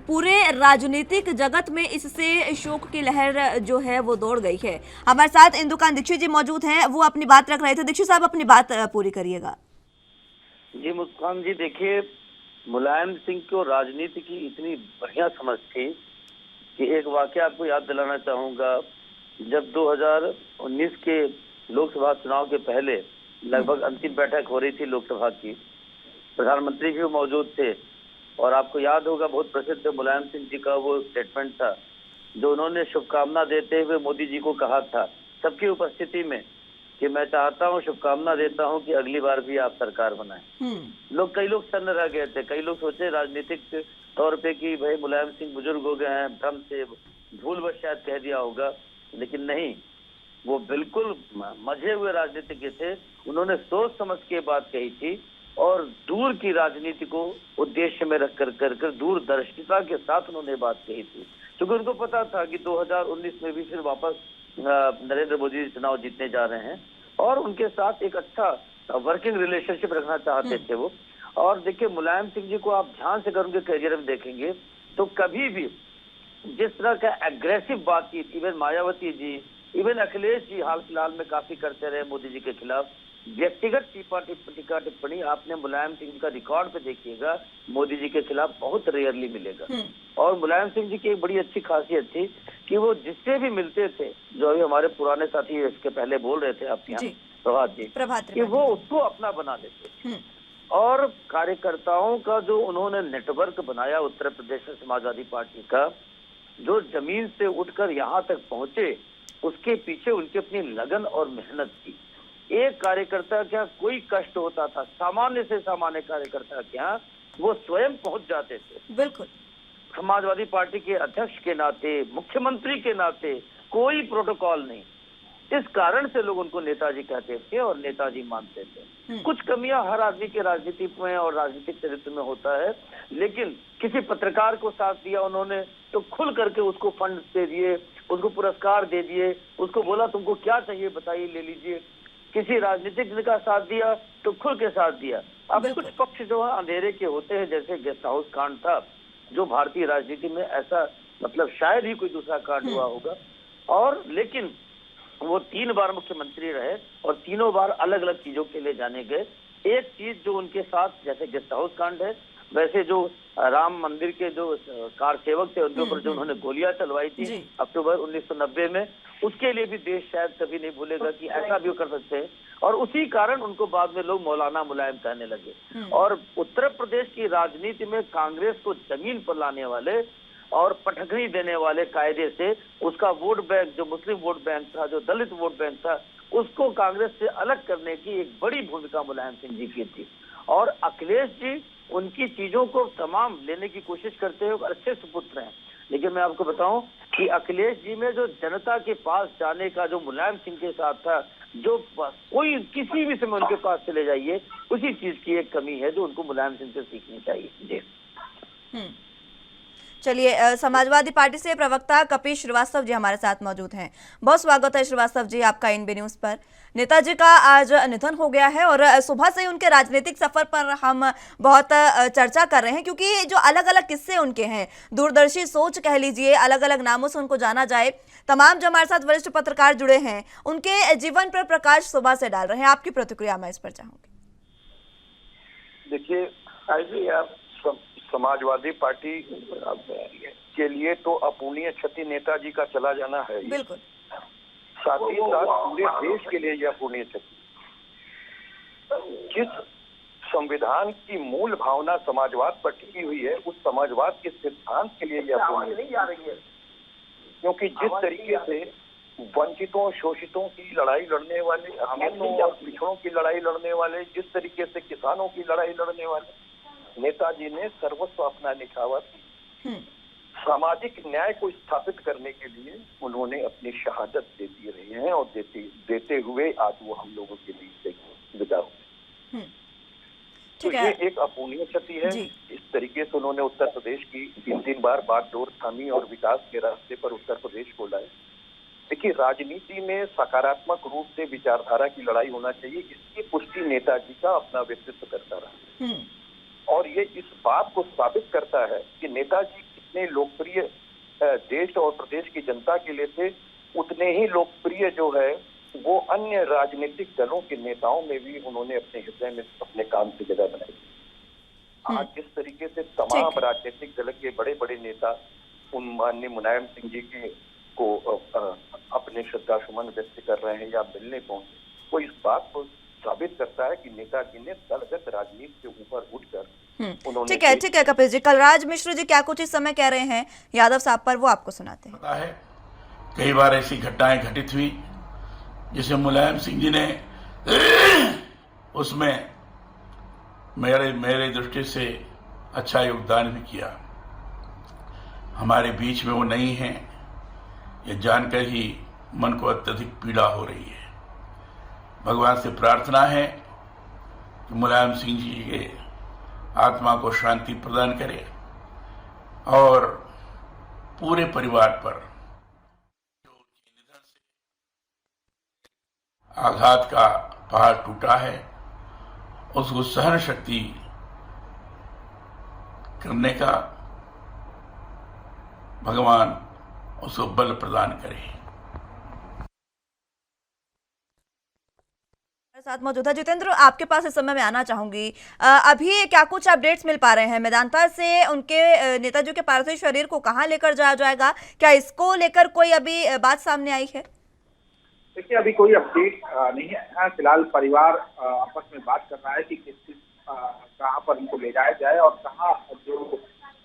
पूरे राजनीतिक जगत में इससे शोक की लहर जो है वो दौड़ गई है। हमारे साथ इंदुकान दीक्षित जी मौजूद हैं, वो अपनी बात रख रहे थे। दीक्षित साहब अपनी बात पूरी करिएगा। जी मुस्कान जी, देखिए मुलायम सिंह को राजनीति की इतनी बढ़िया समझ थी कि एक वाकया आपको याद दिलाना चाहूंगा। जब 2019 के लोकसभा चुनाव के पहले लगभग अंतिम बैठक हो रही थी लोकसभा की, प्रधानमंत्री भी मौजूद थे और आपको याद होगा बहुत प्रसिद्ध मुलायम सिंह जी का वो स्टेटमेंट था जो उन्होंने शुभकामना देते हुए मोदी जी को कहा था सबकी उपस्थिति में कि मैं चाहता हूं, शुभकामना देता हूं कि अगली बार भी आप सरकार बनाएं। कई लोग सन्न रह गए थे, कई लोग सोचे राजनीतिक तौर पे कि भाई मुलायम सिंह बुजुर्ग हो गए हैं, भ्रम से भूलवश शायद कह दिया होगा, लेकिन नहीं, वो बिल्कुल मजे हुए राजनीतिज्ञ थे। उन्होंने सोच समझ के बात कही थी और दूर की राजनीति को उद्देश्य में रख कर दूरदर्शिता के साथ उन्होंने बात कही थी, क्योंकि उनको पता था कि 2019 में भी फिर वापस नरेंद्र मोदी चुनाव जीतने जा रहे हैं और उनके साथ एक अच्छा वर्किंग रिलेशनशिप रखना चाहते थे वो। और देखिए, मुलायम सिंह जी को आप ध्यान से अगर उनके करियर में देखेंगे तो कभी भी जिस तरह का एग्रेसिव बातचीत इवन मायावती जी, इवन अखिलेश जी हाल फिलहाल में काफी करते रहे मोदी जी के खिलाफ, व्यक्तिगत टीका टिप्पणी आपने मुलायम सिंह जी का रिकॉर्ड पे देखिएगा, मोदी जी के खिलाफ बहुत रेयरली मिलेगा। और मुलायम सिंह जी की एक बड़ी अच्छी खासियत थी कि वो जिससे भी मिलते थे, जो अभी हमारे पुराने साथी इसके पहले बोल रहे थे आपके यहाँ प्रभात जी, कि वो उसको अपना बना लेते थे। और कार्यकर्ताओं का जो उन्होंने नेटवर्क बनाया उत्तर प्रदेश में समाजवादी पार्टी का, जो जमीन से उठकर यहाँ तक पहुंचे, उसके पीछे उनकी अपनी लगन और मेहनत थी। एक कार्यकर्ता क्या कोई कष्ट होता था, सामान्य से सामान्य कार्यकर्ता क्या वो स्वयं पहुंच जाते थे। बिल्कुल। समाजवादी पार्टी के अध्यक्ष के नाते, मुख्यमंत्री के नाते कोई प्रोटोकॉल नहीं। इस कारण से लोग उनको नेताजी कहते थे और नेताजी मानते थे। कुछ कमियां हर आदमी के राजनीति में और राजनीतिक चरित्र में होता है, लेकिन किसी पत्रकार को साथ दिया उन्होंने तो खुल करके उसको फंड दे दिए, उसको पुरस्कार दे दिए, उसको बोला तुमको क्या चाहिए बताइए ले लीजिए। किसी राजनीतिक का साथ दिया तो खुल के साथ दिया। अब कुछ पक्ष जो है अंधेरे के होते हैं, जैसे गेस्ट हाउस कांड था, जो भारतीय राजनीति में ऐसा मतलब शायद ही कोई दूसरा कांड हुआ होगा। और लेकिन वो 3 बार मुख्यमंत्री रहे और तीनों बार अलग अलग चीजों के लिए जाने गए। एक चीज जो उनके साथ जैसे गेस्ट हाउस कांड है, वैसे जो राम मंदिर के जो कार सेवक थे उनके ऊपर जो उन्होंने गोलियां चलवाई थी अक्टूबर 1990 में, उसके लिए भी देश शायद कभी नहीं भूलेगा कि ऐसा भी कर सकते हैं। और उसी कारण उनको बाद में लोग मौलाना मुलायम कहने लगे। और उत्तर प्रदेश की राजनीति में कांग्रेस को जमीन पर लाने वाले और पटखनी देने वाले कायदे से उसका वोट बैंक, जो मुस्लिम वोट बैंक था, जो दलित वोट बैंक था, उसको कांग्रेस से अलग करने की एक बड़ी भूमिका मुलायम सिंह जी की थी। और अखिलेश जी उनकी चीजों को तमाम लेने की कोशिश करते हैं और अच्छे सुपुत्र हैं। लेकिन मैं आपको बताऊं कि अखिलेश जी में जो जनता के पास जाने का जो मुलायम सिंह के साथ था, जो कोई किसी भी समय उनके पास चले जाइए, उसी चीज की एक कमी है जो उनको मुलायम सिंह से सीखनी चाहिए। जी चलिए, समाजवादी पार्टी से प्रवक्ता कपिल श्रीवास्तव जी हमारे साथ मौजूद हैं। बहुत स्वागत है श्रीवास्तव जी आपका इन बी न्यूज पर। नेताजी का आज निधन हो गया है और सुबह से ही उनके राजनीतिक सफर पर हम बहुत चर्चा कर रहे हैं, क्योंकि जो अलग अलग किस्से उनके हैं, दूरदर्शी सोच कह लीजिए, अलग अलग नामों से उनको जाना जाए, तमाम जो हमारे साथ वरिष्ठ पत्रकार जुड़े हैं उनके जीवन पर प्रकाश सुबह से डाल रहे हैं। आपकी प्रतिक्रिया मैं इस पर चाहूंगी। देखिए, समाजवादी पार्टी के लिए तो अपूर्णीय क्षति नेताजी का चला जाना है, बिल्कुल। साथ ही साथ पूरे देश के लिए यह अपूर्णीय क्षति। जिस संविधान की मूल भावना समाजवाद पर टिकी हुई है, उस समाजवाद के सिद्धांत के लिए यह अपूर्णीय क्षति। क्योंकि जिस तरीके से वंचितों शोषितों की लड़ाई लड़ने वाले, हमें और पिछड़ों की लड़ाई लड़ने वाले, जिस तरीके से किसानों की लड़ाई लड़ने वाले नेताजी ने सर्वस्व अपना निछावर की। सामाजिक न्याय को स्थापित करने के लिए उन्होंने अपनी शहादत दे दी रही है और देते हुए आज वो हम लोगों के बीच से विदा हुए। तो ये एक अपूर्णीय क्षति है। इस तरीके से उन्होंने उत्तर प्रदेश की 3 बार बागडोर थामी और विकास के रास्ते पर उत्तर प्रदेश को लाए। देखिए, राजनीति में सकारात्मक रूप से विचारधारा की लड़ाई होना चाहिए, इसकी पुष्टि नेताजी का अपना व्यक्तित्व करता रहा। और ये इस बात को साबित करता है कि नेताजी कितने लोकप्रिय देश और प्रदेश की जनता के लिए थे, उतने ही लोकप्रिय जो है वो अन्य राजनीतिक दलों के नेताओं में भी उन्होंने अपने हृदय में अपने काम की जगह बनाई। आज जिस तरीके से तमाम राजनीतिक दल के बड़े बड़े नेता उन माननीय मुलायम सिंह जी को अपने श्रद्धा सुमन व्यक्त कर रहे हैं या मिलने पहुंचे, वो इस बात को साबित करता है कि नेताजी ने दलगत राजनीति के ऊपर उठकर उन्होंने। ठीक है कपिल जी, कलराज मिश्र जी क्या कुछ इस समय कह रहे हैं यादव साहब पर, वो आपको सुनाते हैं। पता है कई बार ऐसी घटनाएं घटित हुई जिसे मुलायम सिंह जी ने उसमें मेरे दृष्टि से अच्छा योगदान भी किया। हमारे बीच में वो नहीं है, ये जानकर ही मन को अत्यधिक पीड़ा हो रही है। भगवान से प्रार्थना है कि मुलायम सिंह जी के आत्मा को शांति प्रदान करे और पूरे परिवार पर आघात का पहाड़ टूटा है उसको सहन शक्ति करने का भगवान उसको बल प्रदान करे। साथ मौजूद है जितेंद्र, आपके पास इस समय मैं आना चाहूंगी। अभी क्या कुछ अपडेट्स मिल पा रहे हैं मेदांता से? उनके नेताजी के पार्थिव शरीर को कहां लेकर जाया जाएगा? क्या इसको लेकर कोई अभी बात सामने आई है? देखिए, अभी कोई अपडेट नहीं है। फिलहाल परिवार आपस में बात कर रहा है कि किस कहाँ पर इनको ले जाया जाए और कहाँ जो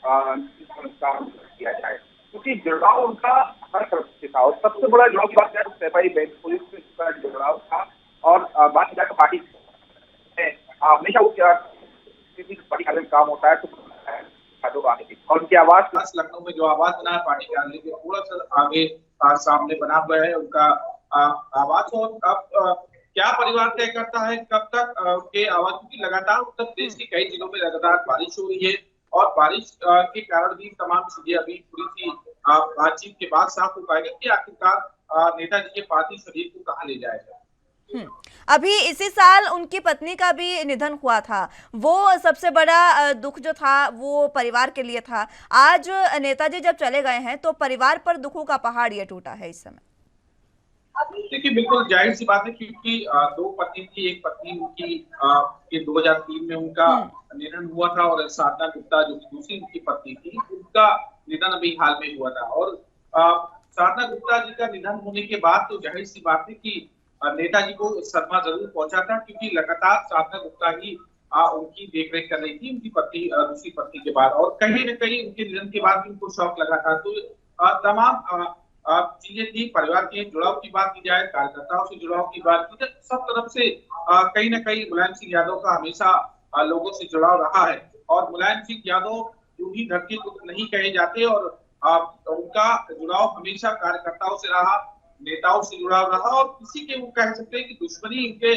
संस्कार किया जाए, क्योंकि जुड़ाव उनका हर तरफ से था। और सबसे बड़ा जुड़ाव की बात है सैपाई बैंक पुलिस से उसका जुड़ाव था। और बात की जाए तो पार्टी हमेशा किसी पार्टी का काम होता है तो आने की, और उनकी आवाज लखनऊ में जो आवाज बना है पार्टी कार्यालय के थोड़ा सा आगे सामने बना हुआ है उनका आवाज। और अब क्या परिवार तय करता है कब तक के आवाज, क्योंकि लगातार उत्तर प्रदेश के कई जिलों में लगातार बारिश हो रही है और बारिश के कारण भी तमाम चीजें अभी थोड़ी सी बातचीत के बाद साफ हो पाएगा कि आखिरकार नेताजी के पार्थिव शरीर को कहाँ ले जाया जाए। अभी इसी साल उनकी पत्नी का भी निधन हुआ था। वो सबसे बड़ा दुख जो था वो परिवार के लिए था। आज नेताजी जब चले गए हैं तो परिवार पर दुखों का पहाड़ ये टूटा है इस समय। देखिए, बिल्कुल जाहिर सी बात है, क्योंकि दो पत्नी थी। एक पत्नी उनकी 2003 में उनका निधन हुआ था और साधना गुप्ता जो दूसरी उनकी पत्नी थी उनका निधन अभी हाल में हुआ था। और साधना गुप्ता जी का निधन होने के बाद तो जाहिर सी बात है कि नेताजी को सदमा जरूर पहुंचा था, क्योंकि लगातार साधना गुप्ता ही उनकी देखरेख कर रही थी उनकी पत्नी दूसरी पत्नी के बाद। और कहीं न कहीं उनके निधन के बाद भी उनको शौक लगा था। तो तमाम चीजें थी। परिवार के जुड़ाव की बात की जाए, कार्यकर्ताओं से जुड़ाव की बात की जाए, सब तरफ से कहीं न कहीं मुलायम सिंह यादव का हमेशा लोगों से जुड़ाव रहा है। और मुलायम सिंह यादव यूं ही धरती पुत्र नहीं कहे जाते और उनका जुड़ाव हमेशा कार्यकर्ताओं से रहा, नेताओं से जुड़ाव रहा और किसी के वो कह सकते हैं कि दुश्मनी इनके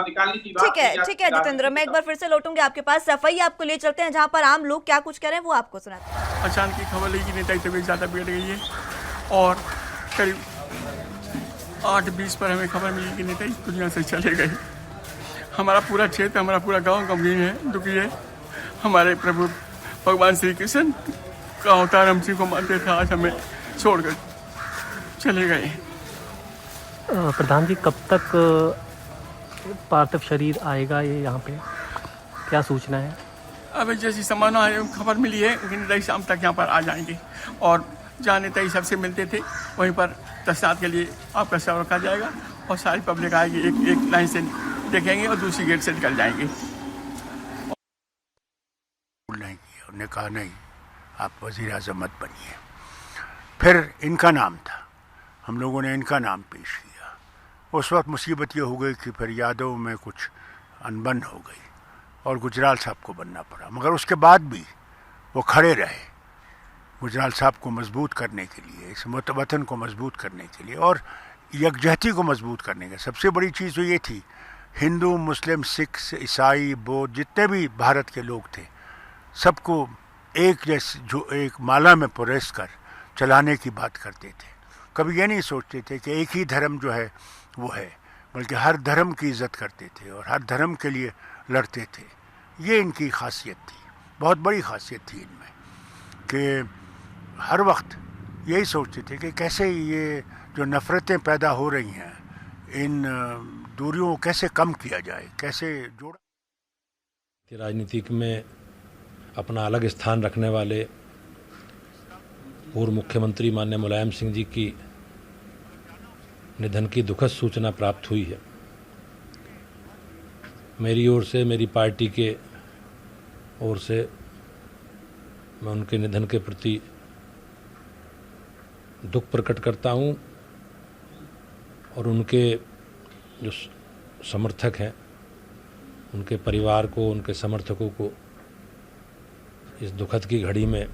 निकालने की बात। ठीक है जितेंद्र, मैं एक बार फिर से लौटूंगी आपके पास। सफाई आपको ले चलते हैं जहां पर आम लोग क्या कुछ कह रहे हैं वो आपको सुनाते हैं। अचानक की खबर लगी कि नेताजी तबीयत ज़्यादा बिगड़ गई है और करीब 8:20 पर हमें खबर मिली कि नेताजी दुनिया से चले गए। हमारा पूरा क्षेत्र, हमारा पूरा गाँव गमगीन है, दुखी है। हमारे प्रभु भगवान श्री कृष्ण का अवतार हम जी को मानते थे, आज हमें छोड़कर चले गए। प्रधान जी, कब तक पार्थिव शरीर आएगा ये यहाँ पे, क्या सूचना है? अब जैसी समाचार खबर मिली है कि नेताजी शाम तक यहाँ पर आ जाएंगे और जहाँ नेताजी सबसे मिलते थे वहीं पर तस्नात के लिए आपका शव रखा जाएगा और सारी पब्लिक आएगी, एक लाइन से देखेंगे और दूसरी गेट से निकल जाएंगे। उन्होंने कहा नहीं, आप वज़ीर आज़म मत बनिए। फिर इनका नाम था, हम लोगों ने इनका नाम पेश किया। उस वक्त मुसीबत ये हो गई कि फिर यादव में कुछ अनबन हो गई और गुजराल साहब को बनना पड़ा। मगर उसके बाद भी वो खड़े रहे गुजराल साहब को मजबूत करने के लिए, इस वतन को मजबूत करने के लिए और यकजहती को मजबूत करने के। सबसे बड़ी चीज़ तो ये थी, हिंदू, मुस्लिम, सिख, ईसाई, बौद्ध, जितने भी भारत के लोग थे, सबको एक जैसे जो एक माला में परोस कर चलाने की बात करते थे। कभी ये नहीं सोचते थे कि एक ही धर्म जो है वो है, बल्कि हर धर्म की इज़्ज़त करते थे और हर धर्म के लिए लड़ते थे। ये इनकी खासियत थी, बहुत बड़ी खासियत थी इनमें, कि हर वक्त यही सोचते थे कि कैसे ये जो नफ़रतें पैदा हो रही हैं, इन दूरियों को कैसे कम किया जाए, कैसे जोड़ा। राजनीतिक में अपना अलग स्थान रखने वाले पूर्व मुख्यमंत्री माननीय मुलायम सिंह जी की निधन की दुखद सूचना प्राप्त हुई है। मेरी ओर से, मेरी पार्टी के ओर से मैं उनके निधन के प्रति दुख प्रकट करता हूं और उनके जो समर्थक हैं, उनके परिवार को, उनके समर्थकों को इस दुखद की घड़ी में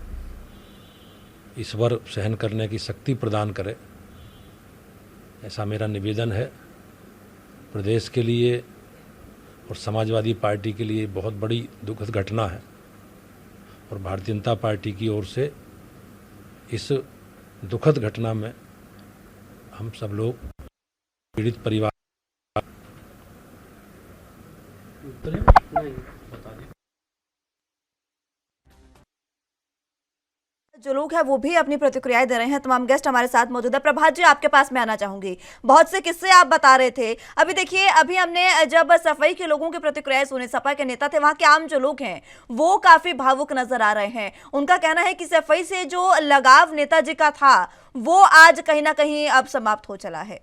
ईश्वर सहन करने की शक्ति प्रदान करे, ऐसा मेरा निवेदन है। प्रदेश के लिए और समाजवादी पार्टी के लिए बहुत बड़ी दुखद घटना है और भारतीय जनता पार्टी की ओर से इस दुखद घटना में हम सब लोग पीड़ित परिवार जो लोग हैं वो भी अपनी प्रतिक्रियाएं दे रहे हैं। तमाम गेस्ट हमारे साथ मौजूद है। प्रभात जी, आपके पास मैं आना चाहूंगी। बहुत से किस्से आप बता रहे थे। अभी देखिए, अभी हमने जब सफाई के लोगों की प्रतिक्रियाएं सुनी, सपा के नेता थे, वहां के आम जो लोग हैं वो काफी भावुक नजर आ रहे हैं। उनका कहना है कि सफाई से जो लगाव नेताजी का था वो आज कहीं ना कहीं अब समाप्त हो चला है।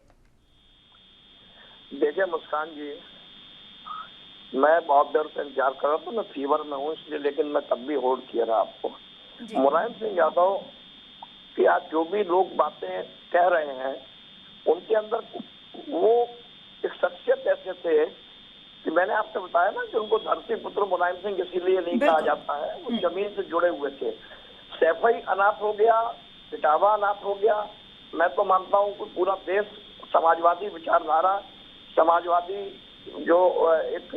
देखिए मुस्कान जी, मैं बहुत देर से इंतजार कर रहा था, मैं फीवर में हूँ इसलिए, लेकिन मैं तब भी होल्ड किया रहा आपको। मुलायम सिंह यादव की आज जो भी लोग बातें कह रहे हैं, उनके अंदर वो एक शख्सियत ऐसे थे कि मैंने आपसे बताया ना कि उनको धरती पुत्र मुलायम सिंह इसीलिए नहीं कहा जाता है, वो जमीन से जुड़े हुए थे। सैफई अनाथ हो गया, इटावा अनाथ हो गया। मैं तो मानता हूँ कि पूरा देश समाजवादी विचारधारा, समाजवादी जो एक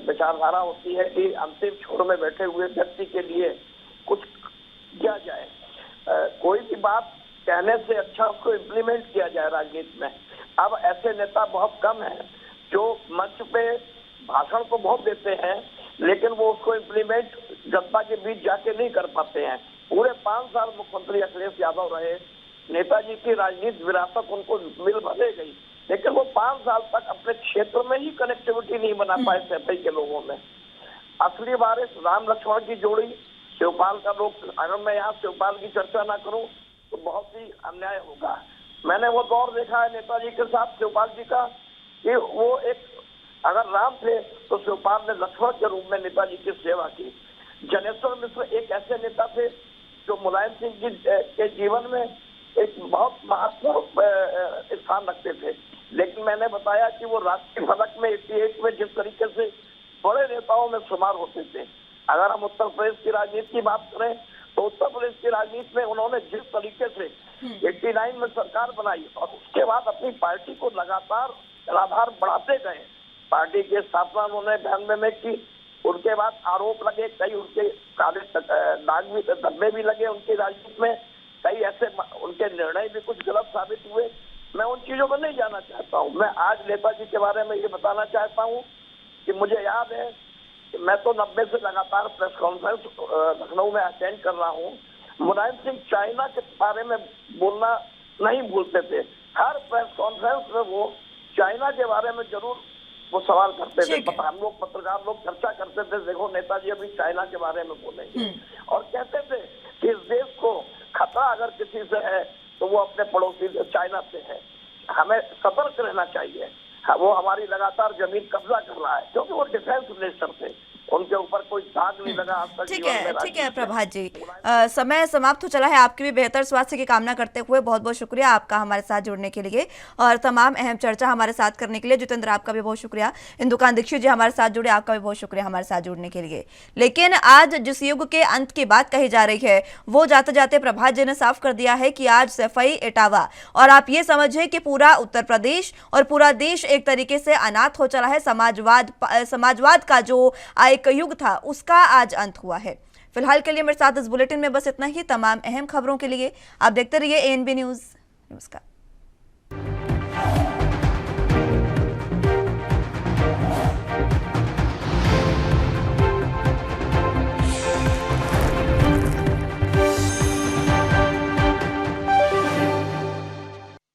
विचारधारा होती है कि अंतिम छोर में बैठे हुए व्यक्ति के लिए कुछ किया जाए, कोई भी बात कहने से अच्छा उसको इम्प्लीमेंट किया जाए राजनीति में। अब ऐसे नेता बहुत कम हैं जो मंच पे भाषण तो बहुत देते हैं लेकिन वो उसको इम्प्लीमेंट जनता के बीच जाके नहीं कर पाते हैं। पूरे 5 साल मुख्यमंत्री अखिलेश यादव रहे, नेताजी की राजनीतिक विरासत उनको मिल भले गई, लेकिन वो 5 साल तक अपने क्षेत्र में ही कनेक्टिविटी नहीं बना पाए सैफई के लोगों में। असली वारिस राम लक्ष्मण की जोड़ी शिवपाल का लोग, अगर मैं यहाँ शिवपाल की चर्चा ना करूं तो बहुत ही अन्याय होगा। मैंने वो दौर देखा है नेताजी के साथ शिवपाल जी का कि वो एक अगर राम थे तो शिवपाल ने लक्ष्मण के रूप में नेताजी की सेवा की। जनेश्वर मिश्र एक ऐसे नेता थे जो मुलायम सिंह जी के जीवन में एक बहुत महत्वपूर्ण स्थान रखते थे, लेकिन मैंने बताया कि वो राष्ट्रीय फलक में 88 में जिस तरीके से बड़े नेताओं में शुमार होते थे। अगर हम उत्तर प्रदेश की राजनीति की बात करें तो उत्तर प्रदेश की राजनीति में उन्होंने जिस तरीके से 89 में सरकार बनाई और उसके बाद अपनी पार्टी को लगातार आधार बढ़ाते गए। पार्टी की स्थापना उन्होंने 92 में की, उनके बाद आरोप लगे, कई उनके काले दाग भी, धब्बे भी लगे उनकी राजनीति में, कई ऐसे उनके निर्णय भी कुछ गलत साबित हुए। मैं उन चीजों को नहीं जाना चाहता हूँ। मैं आज नेताजी के बारे में ये बताना चाहता हूँ कि मुझे याद है कि मैं तो 90 से लगातार प्रेस कॉन्फ्रेंस लखनऊ में अटेंड कर रहा हूँ। मुलायम सिंह चाइना के बारे में बोलना नहीं भूलते थे। हर प्रेस कॉन्फ्रेंस में वो चाइना के बारे में जरूर वो सवाल करते थे। हम लोग पत्रकार लोग चर्चा करते थे, देखो नेताजी अभी चाइना के बारे में बोलेंगे, और कहते थे कि इस देश को खतरा अगर किसी से है तो वो अपने पड़ोसी चाइना से है, हमें सतर्क रहना चाहिए। वो हमारी लगातार जमीन कब्जा कर रहा है क्योंकि वो डिफेंस मिनिस्टर थे, उनके ऊपर कोई दाग नहीं लगा आज तक। ठीक है प्रभात जी, समय समाप्त हो चला है। आपकी भी बेहतर स्वास्थ्य की कामना करते हुए बहुत बहुत शुक्रिया आपका हमारे साथ जुड़ने के लिए और तमाम अहम चर्चा हमारे साथ करने के लिए। जितेंद्र, आपका भी बहुत शुक्रिया। इंदुकान दीक्षित जी हमारे साथ जुड़े, आपका भी बहुत शुक्रिया हमारे साथ जुड़ने के लिए। लेकिन आज जिस युग के अंत की बात कही जा रही है वो जाते जाते प्रभात जी ने साफ कर दिया है कि आज सफाई इटावा, और आप ये समझिए कि पूरा उत्तर प्रदेश और पूरा देश एक तरीके से अनाथ हो चला है। समाजवाद का जो एक युग था उसका आज अंत हुआ है। फिलहाल के लिए मेरे साथ इस बुलेटिन में बस इतना ही। तमाम अहम खबरों के लिए आप देखते रहिए ANB न्यूज़। नमस्कार।